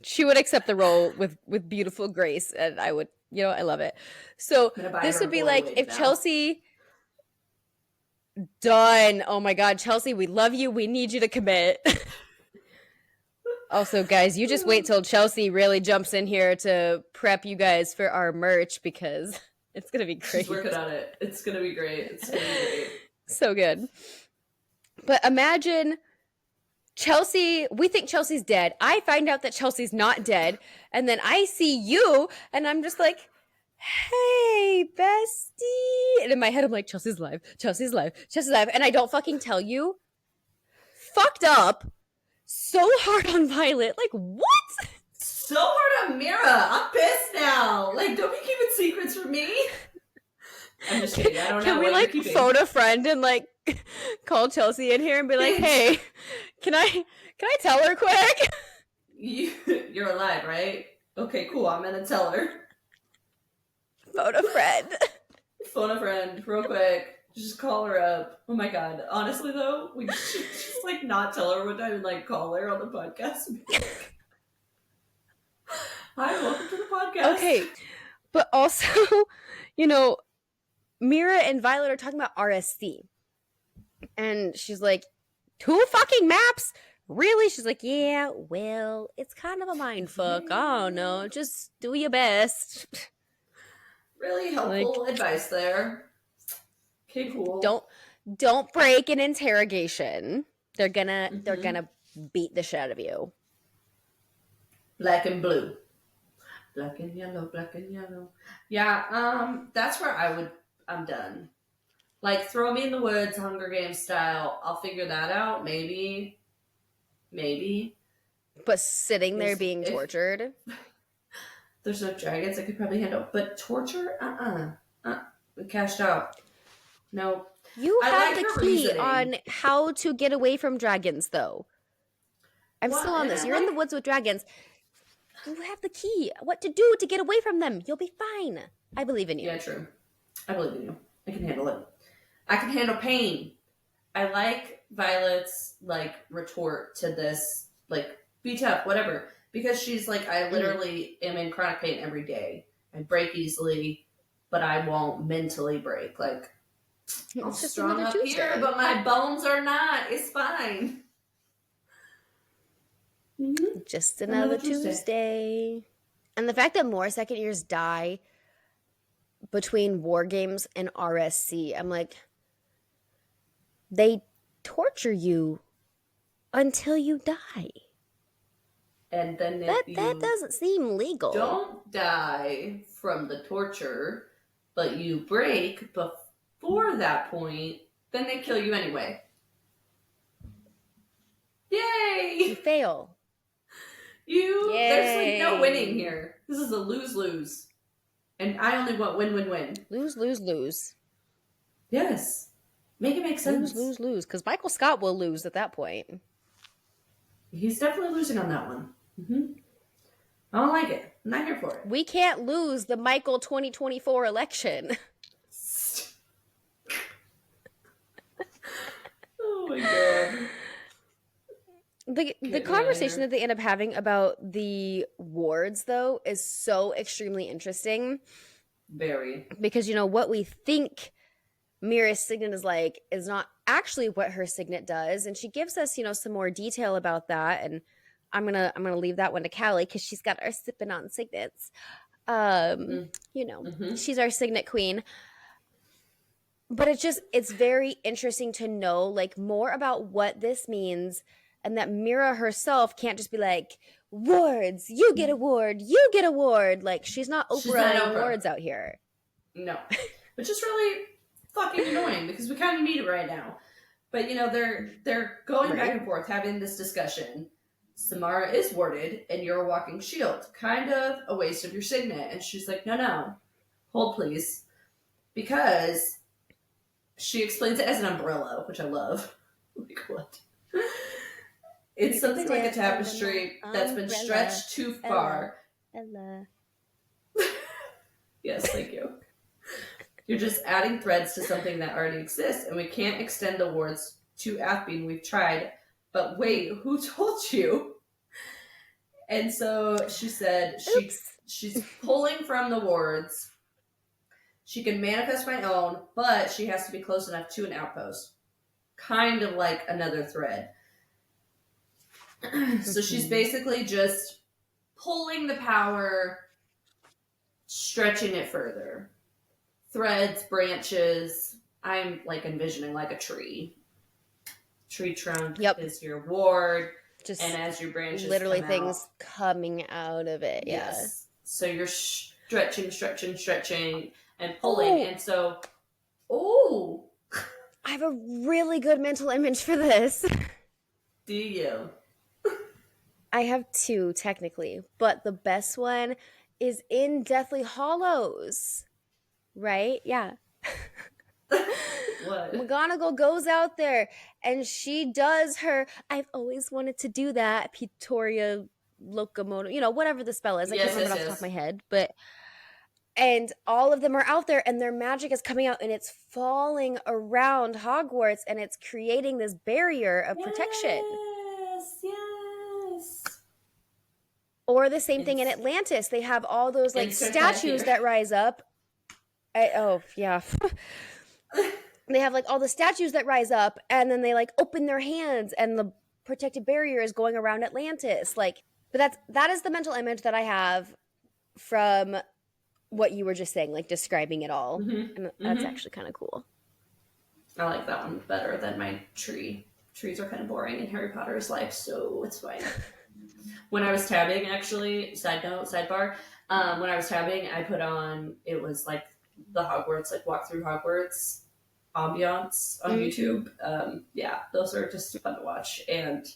Speaker 2: she would accept the role with beautiful grace and I would, I love it. So this would be like if Chelsea Done. Oh my God, Chelsea, we love you. We need you to commit. Also, guys, you just wait till Chelsea really jumps in here to prep you guys for our merch because it's going to be great.
Speaker 1: She's working on it. It's going to be great. It's going to be great.
Speaker 2: So good. But imagine Chelsea, we think Chelsea's dead. I find out that Chelsea's not dead. And then I see you and I'm just like, hey, bestie. And in my head, I'm like, Chelsea's alive. Chelsea's alive. Chelsea's alive. And I don't fucking tell you. Fucked up. So hard on Violet. Like, what?
Speaker 1: So hard on Mira. I'm pissed now. Like, don't be keeping secrets from me. I'm just kidding. I don't know.
Speaker 2: Can we like phone a friend and like call Chelsea in here and be like, hey, can I tell her quick?
Speaker 1: You're alive, right? Okay, cool. I'm gonna tell her.
Speaker 2: Phone a friend.
Speaker 1: Phone a friend real quick. Just call her up. Oh my God. Honestly though, we should just like not tell her one time and like call her on the podcast. Hi, welcome to the podcast.
Speaker 2: Okay. But also, you know, Mira and Violet are talking about RSC. And she's like, 2 fucking maps? Really? She's like, yeah, well, it's kind of a mind fuck. I don't know. Just do your best.
Speaker 1: Really helpful advice there. Okay, cool.
Speaker 2: Don't break an interrogation. They're gonna beat the shit out of you.
Speaker 1: Black and blue. Black and yellow, black and yellow. Yeah, that's where I'm done. Like, throw me in the woods, Hunger Games style. I'll figure that out. Maybe.
Speaker 2: But sitting there being tortured.
Speaker 1: There's no dragons I could probably handle. But torture? We cashed out. No.
Speaker 2: You have the key on how to get away from dragons, though. I'm still on this. You're in the woods with dragons. You have the key. What to do to get away from them. You'll be fine. I believe in you.
Speaker 1: Yeah, true. I believe in you. I can handle it. I can handle pain. I like Violet's, like, retort to this, like, be tough, whatever. Because she's like, I literally am in chronic pain every day. I break easily, but I won't mentally break. Like, I'm strong up here, but my bones are not. It's fine.
Speaker 2: Mm-hmm. Just another Tuesday. And the fact that more second years die between War Games and RSC, I'm like, they torture you until you die.
Speaker 1: And then
Speaker 2: that doesn't seem legal.
Speaker 1: Don't die from the torture, but you break before that point, then they kill you anyway. Yay!
Speaker 2: You fail.
Speaker 1: There's like no winning here. This is a lose-lose. And I only want win-win-win.
Speaker 2: Lose.
Speaker 1: Yes. Make it make sense.
Speaker 2: Lose. Because Michael Scott will lose at that point.
Speaker 1: He's definitely losing on that one. Mm-hmm. I don't like it. I'm not here for it.
Speaker 2: We can't lose the Michael 2024 election.
Speaker 1: Oh my God.
Speaker 2: The conversation that they end up having about the wards, though, is so extremely interesting.
Speaker 1: Very.
Speaker 2: Because, you know, what we think Mira's signet is like is not actually what her signet does. And she gives us, you know, some more detail about that. And I'm gonna leave that one to Callie because she's got our sipping on signets. You know, she's our signet queen. But it's very interesting to know, like, more about what this means. And that Mira herself can't just be like, wards, you get a ward, you get a ward. Like, she's not Oprah wards out here.
Speaker 1: No. Which is really fucking annoying because we kind of need it right now. But, you know, they're going back and forth having this discussion. Samara is warded and you're a walking shield. Kind of a waste of your signet. And she's like, no. Hold, please. Because she explains it as an umbrella, which I love. Like, what? It's something like a tapestry that's been stretched too far.
Speaker 2: Ella.
Speaker 1: Yes, thank you. You're just adding threads to something that already exists, and we can't extend the wards to Athbean. We've tried, but wait, who told you? And so she said she's pulling from the wards. She can manifest my own, but she has to be close enough to an outpost. Kind of like another thread. So she's basically just pulling the power, stretching it further. Threads, branches. I'm like envisioning like a tree. Tree trunk is your ward.
Speaker 2: Just
Speaker 1: and as your branches
Speaker 2: literally
Speaker 1: come
Speaker 2: things
Speaker 1: out,
Speaker 2: coming out of it.
Speaker 1: yes. So you're stretching, and pulling. And so,
Speaker 2: I have a really good mental image for this.
Speaker 1: Do you?
Speaker 2: I have two, technically, but the best one is in Deathly Hollows, right? Yeah.
Speaker 1: What?
Speaker 2: McGonagall goes out there and she does her, I've always wanted to do that, Pitoria Locomotive, whatever the spell is. I can't remember it off the top of my head, and all of them are out there and their magic is coming out and it's falling around Hogwarts and it's creating this barrier of protection.
Speaker 1: Yes.
Speaker 2: Or the same thing in Atlantis. They have all those like statues that rise up. Yeah. They have like all the statues that rise up and then they like open their hands and the protective barrier is going around Atlantis. Like, but that is the mental image that I have from what you were just saying, like describing it all. And that's actually kind of cool.
Speaker 1: I like that one better than my tree. Trees are kind of boring in Harry Potter's life, so it's fine. When I was tabbing, actually, sidebar, when I was tabbing, I put on, it was like the Hogwarts, like walk through Hogwarts ambiance on YouTube. Yeah, those are just fun to watch. And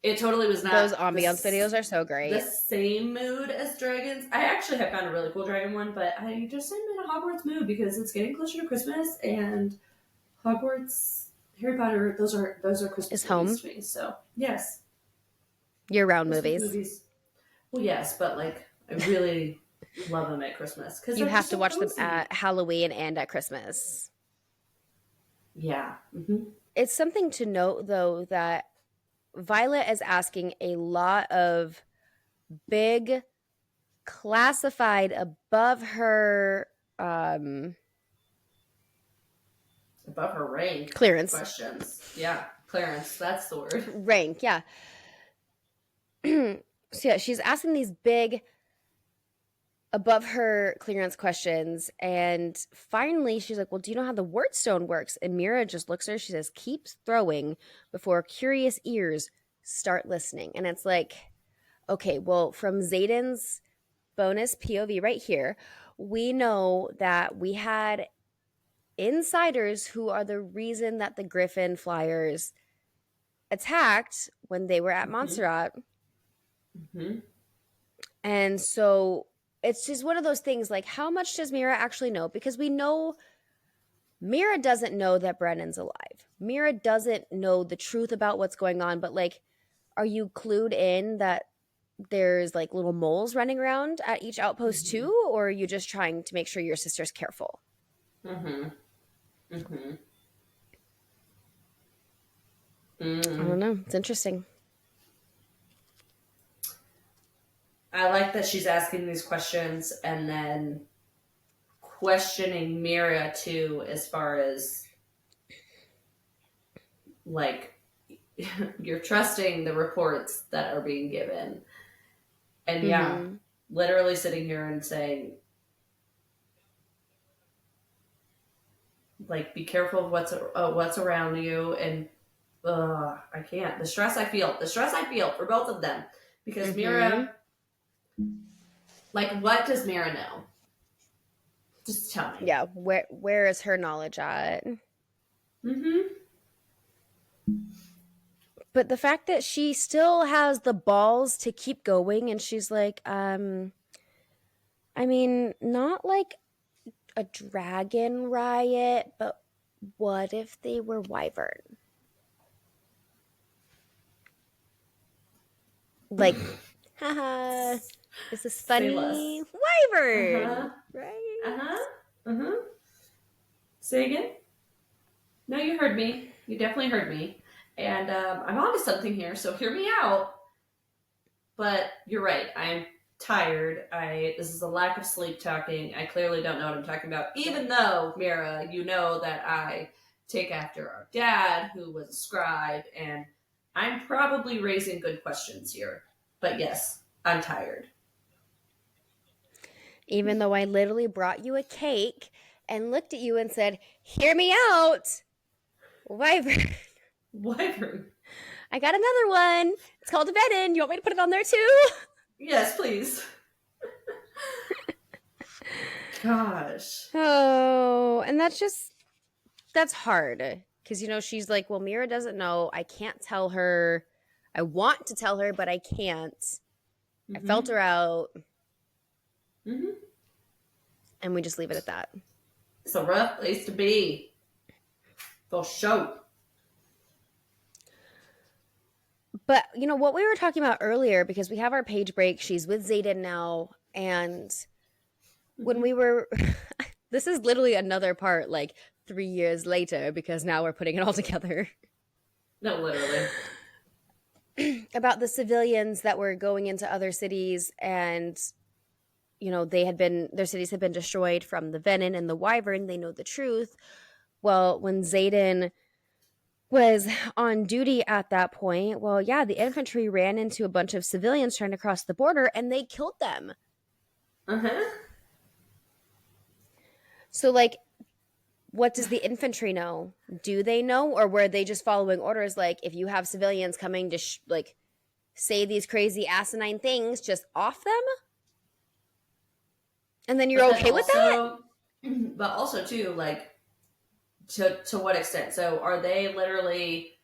Speaker 1: it totally was not.
Speaker 2: Those ambiance videos are so great.
Speaker 1: The same mood as dragons. I actually have found a really cool dragon one, but I just am in a Hogwarts mood because it's getting closer to Christmas and Hogwarts, Harry Potter, those are Christmas movies to me. So yes.
Speaker 2: Year-round movies.
Speaker 1: Well, yes, but like I really love them at Christmas because
Speaker 2: you have to watch them at Halloween and at Christmas.
Speaker 1: Yeah.
Speaker 2: It's something to note, though, that Violet is asking a lot of big, classified above her
Speaker 1: rank
Speaker 2: clearance
Speaker 1: questions. Yeah, clearance. That's the word.
Speaker 2: Rank. Yeah. So yeah, she's asking these big above her clearance questions, and finally she's like, well, do you know how the word stone works? And Mira just looks at her, she says, keep throwing before curious ears start listening. And it's like, okay, well, from Zayden's bonus POV right here, we know that we had insiders who are the reason that the Griffin Flyers attacked when they were at Montserrat. And so it's just one of those things, like, how much does Mira actually know? Because we know Mira doesn't know that Brennan's alive. Mira doesn't know the truth about what's going on, but like, are you clued in that there's like little moles running around at each outpost too? Or are you just trying to make sure your sister's careful? I don't know. It's interesting.
Speaker 1: I like that she's asking these questions and then questioning Mira too, as far as like you're trusting the reports that are being given. And yeah, literally sitting here and saying, like, be careful of what's around you. And I can't. The stress I feel for both of them, because Mira, like, what does Mira know? Just tell me.
Speaker 2: Yeah, where is her knowledge at? But the fact that she still has the balls to keep going, and she's like, I mean, not like a dragon riot, but what if they were wyvern? Like, haha, this is funny. Wyvern, right?
Speaker 1: Say again? No, you heard me. You definitely heard me. And I'm onto something here, so hear me out. But you're right. I'm tired. This is a lack of sleep talking. I clearly don't know what I'm talking about, even though, Mira, you know that I take after our dad, who was a scribe, and I'm probably raising good questions here. But yes, I'm tired.
Speaker 2: Even though I literally brought you a cake and looked at you and said, "Hear me out, Wyvern."
Speaker 1: Wyvern.
Speaker 2: I got another one. It's called a Venom. You want me to put it on there too?
Speaker 1: Yes, please. Gosh.
Speaker 2: Oh, and that's hard. Because, she's like, well, Mira doesn't know. I can't tell her. I want to tell her, but I can't. I felt her out. And we just leave it at that.
Speaker 1: It's a rough place to be. For sure.
Speaker 2: But, what we were talking about earlier, because we have our page break, she's with Xaden now, and when we were, this is literally another part, 3 years later, because now we're putting it all together.
Speaker 1: No, literally.
Speaker 2: About the civilians that were going into other cities, and, their cities had been destroyed from the Venom and the Wyvern. They know the truth. Well, when Xaden was on duty at that point, the infantry ran into a bunch of civilians trying to cross the border, and they killed them. So, what does the infantry know? Do they know, or were they just following orders? If you have civilians coming to say these crazy asinine things, just off them, and then you're okay with that.
Speaker 1: But also too, to what extent? So are they literally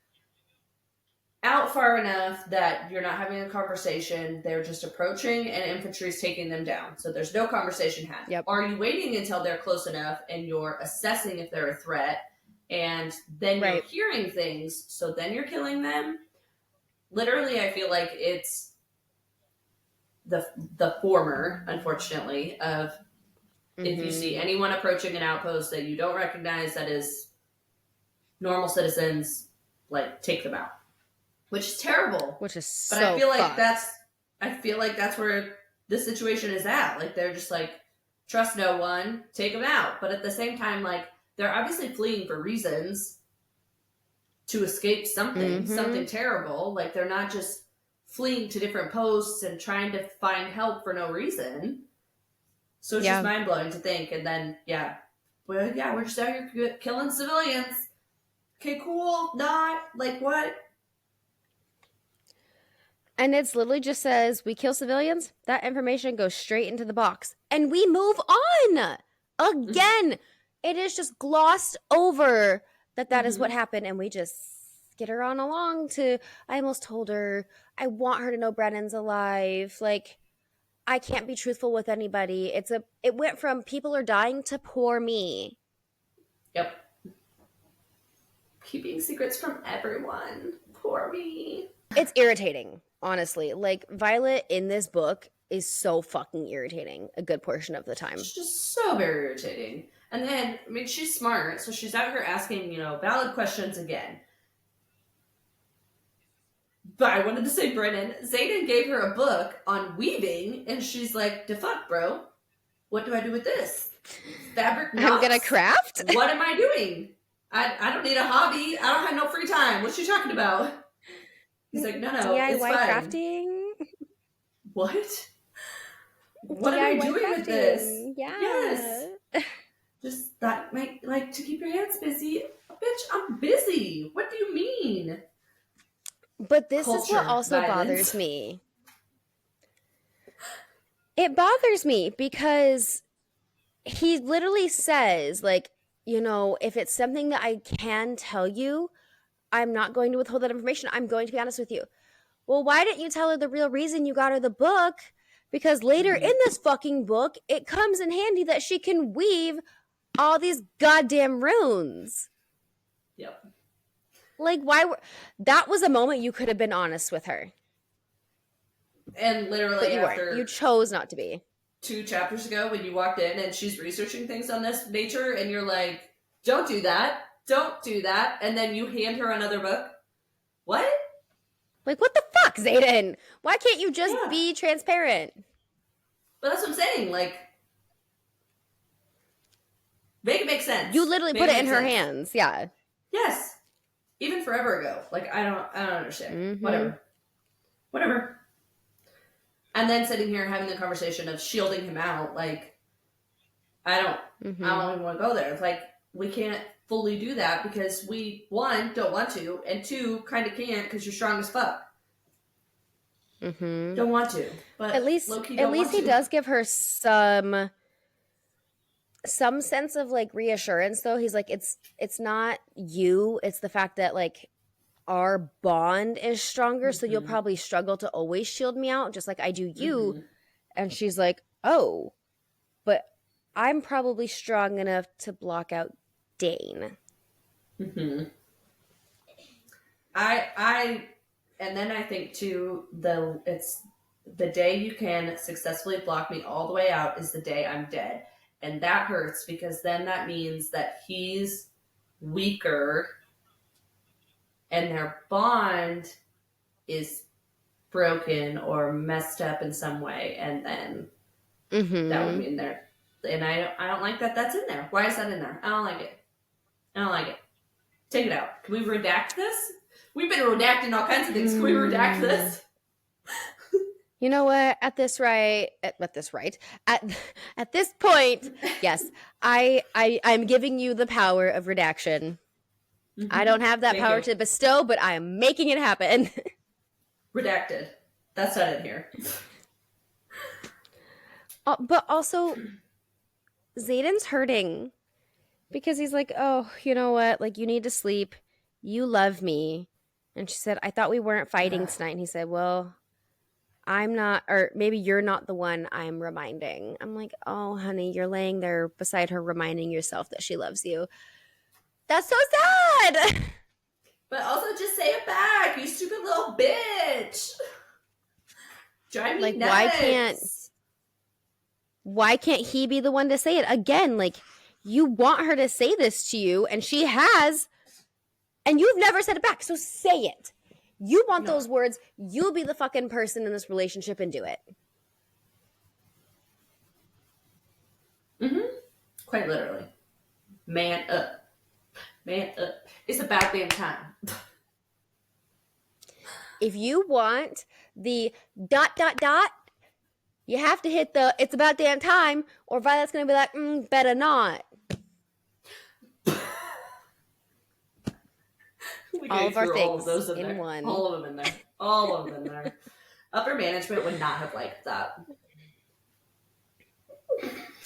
Speaker 1: out far enough that you're not having a conversation? They're just approaching and infantry's taking them down. So there's no conversation had.
Speaker 2: Yep.
Speaker 1: Are you waiting until they're close enough and you're assessing if they're a threat, and then you're hearing things, so then you're killing them? Literally, I feel like it's the former, unfortunately, of if you see anyone approaching an outpost that you don't recognize that is normal citizens, take them out. Which is terrible.
Speaker 2: Which is so
Speaker 1: But I feel like
Speaker 2: fucked.
Speaker 1: I feel like that's where this situation is at. They're just trust no one, take them out. But at the same time, they're obviously fleeing for reasons to escape something terrible. They're not just fleeing to different posts and trying to find help for no reason. So it's just mind-blowing to think. And then, we're just out here killing civilians. Okay, cool. Not. What?
Speaker 2: And it's literally just says, we kill civilians, that information goes straight into the box. And we move on! Again! It is just glossed over that is what happened, and we just get her on along to, I almost told her, I want her to know Brennan's alive. I can't be truthful with anybody. It went from people are dying to poor me.
Speaker 1: Yep. Keeping secrets from everyone. Poor me.
Speaker 2: It's irritating, honestly. Violet in this book is so fucking irritating a good portion of the time.
Speaker 1: It's just so very irritating. And then, she's smart, so she's out here asking, valid questions again. But I wanted to say, Brennan, Xaden gave her a book on weaving, and she's like, the fuck, bro? What do I do with this? Fabric knots?
Speaker 2: I'm gonna craft?
Speaker 1: What am I doing? I don't need a hobby. I don't have no free time. What's she talking about? He's like, no,
Speaker 2: DIY
Speaker 1: it's fine.
Speaker 2: Crafting?
Speaker 1: What? What am I doing with this?
Speaker 2: Yeah.
Speaker 1: Yes. Just that, to keep your hands busy. Bitch, I'm busy. What do you mean?
Speaker 2: But this is what also bothers me. It bothers me because he literally says, if it's something that I can tell you, I'm not going to withhold that information. I'm going to be honest with you. Well, why didn't you tell her the real reason you got her the book? Because later in this fucking book, it comes in handy that she can weave all these goddamn runes.
Speaker 1: Yep.
Speaker 2: That was a moment you could have been honest with her.
Speaker 1: And literally
Speaker 2: but you weren't. You chose not to be.
Speaker 1: 2 chapters ago when you walked in and she's researching things on this nature and you're like, don't do that. Don't do that. And then you hand her another book. What?
Speaker 2: What the fuck, Xaden? Why can't you just be transparent?
Speaker 1: But that's what I'm saying. Like, make it make sense.
Speaker 2: You literally put it in her hands. Yeah.
Speaker 1: Yes. Even forever ago. Like, I don't understand.
Speaker 2: Mm-hmm.
Speaker 1: Whatever. And then sitting here having the conversation of shielding him out, like, I don't even want to go there. It's like, we can't fully do that because we, one, don't want to, and two, kind of can't because you're strong as fuck. Don't want to, but
Speaker 2: at least he does give her some sense of like reassurance, though. He's like, it's not you, it's the fact that like our bond is stronger, so you'll probably struggle to always shield me out just like I do you. And she's like, oh, but I'm probably strong enough to block out Dane.
Speaker 1: And then I think too, it's the day you can successfully block me all the way out is the day I'm dead. And that hurts because then that means that he's weaker and their bond is broken or messed up in some way. And then that would mean they're, and I don't like that that's in there. Why is that in there? I don't like it. Take it out. Can we redact this? We've been redacting all kinds of things. Can we redact this?
Speaker 2: You know what? At this point, yes, I'm giving you the power of redaction. I don't have that power to bestow, but I am making it happen.
Speaker 1: Redacted. That's not in here.
Speaker 2: But also, Xaden's hurting because he's like, oh, you know what? Like, you need to sleep. You love me. And she said, I thought we weren't fighting tonight. And he said, well, I'm not, or maybe you're not the one I'm reminding. I'm like, oh, honey, you're laying there beside her reminding yourself that she loves you. That's so sad.
Speaker 1: But also just say it back, you stupid little bitch. Drive me
Speaker 2: like,
Speaker 1: nuts.
Speaker 2: Why can't he be the one to say it? Again, like, you want her to say this to you, and she has, and you've never said it back, so say it. You want those words, you'll be the fucking person in this relationship and do it.
Speaker 1: Quite literally. Man up. Man up. It's about damn time.
Speaker 2: If you want the ... you have to hit the it's about damn time, or Violet's going to be like, better not. All of our things in one.
Speaker 1: All of them in there. All of them in there. Upper management would not have liked that.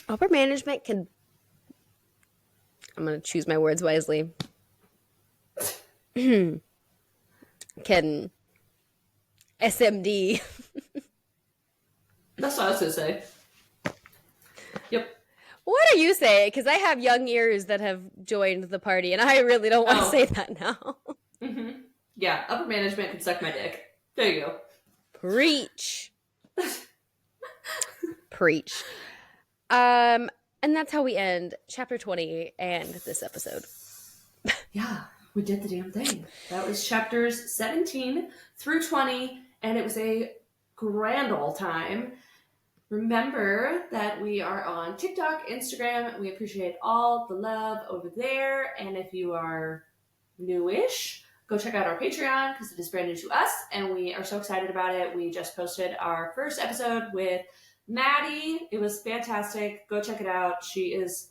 Speaker 2: Upper management can... I'm going to choose my words wisely. Can SMD.
Speaker 1: That's what I was going to say. Yep.
Speaker 2: What are you saying? Because I have young ears that have joined the party, and I really don't want to say that now.
Speaker 1: Yeah, upper management can suck my dick. There you go.
Speaker 2: Preach. Preach. And that's how we end chapter 20 and this episode.
Speaker 1: Yeah, we did the damn thing. That was chapters 17 through 20, and it was a grand old time. Remember that we are on TikTok, Instagram. We appreciate all the love over there. And if you are newish, go check out our Patreon because it is brand new to us, and we are so excited about it. We just posted our first episode with Maddie. It was fantastic. Go check it out. She is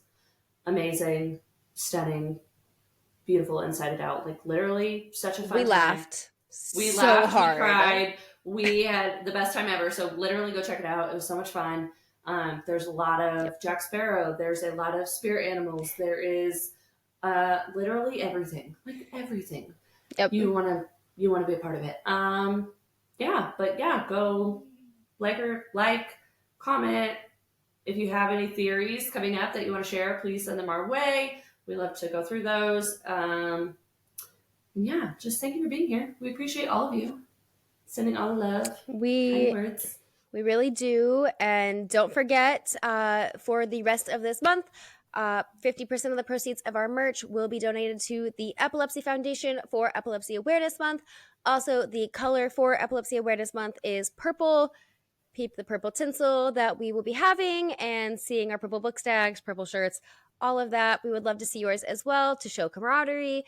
Speaker 1: amazing, stunning, beautiful inside and out. Like, literally such a fun time. We laughed hard. We cried. We had the best time ever. So literally go check it out. It was so much fun. There's a lot of Jack Sparrow. There's a lot of spirit animals. There is literally everything. Like, everything.
Speaker 2: Yep.
Speaker 1: You wanna be a part of it. Go like, comment. If you have any theories coming up that you want to share, please send them our way. We love to go through those. Just thank you for being here. We appreciate all of you. Sending all the love. Kind words.
Speaker 2: We really do. And don't forget, for the rest of this month, 50% of the proceeds of our merch will be donated to the Epilepsy Foundation for Epilepsy Awareness Month. Also, the color for Epilepsy Awareness Month is purple. peep the purple tinsel that we will be having and seeing our purple book stacks, purple shirts, all of that. We would love to see yours as well to show camaraderie.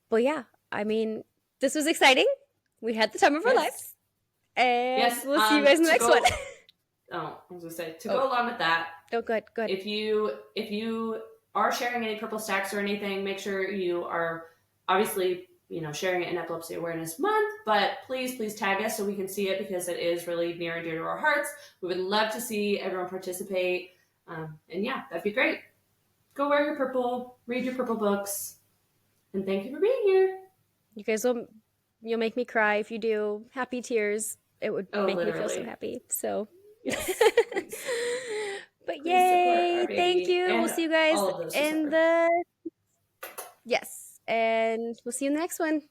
Speaker 2: But yeah, I mean, this was exciting. We had the time of our lives. And we'll see you guys in the next one.
Speaker 1: I was going to say, go along with that.
Speaker 2: Oh, good.
Speaker 1: If you are sharing any purple stacks or anything, make sure you are obviously, sharing it in Epilepsy Awareness Month, but please tag us so we can see it, because it is really near and dear to our hearts. We would love to see everyone participate. And yeah, that'd be great. Go wear your purple, read your purple books, and thank you for being here.
Speaker 2: You guys you'll make me cry if you do. Happy tears. It would make me feel so happy. So,
Speaker 1: yes,
Speaker 2: but yay! Thank you. We'll see you guys in the and we'll see you in the next one.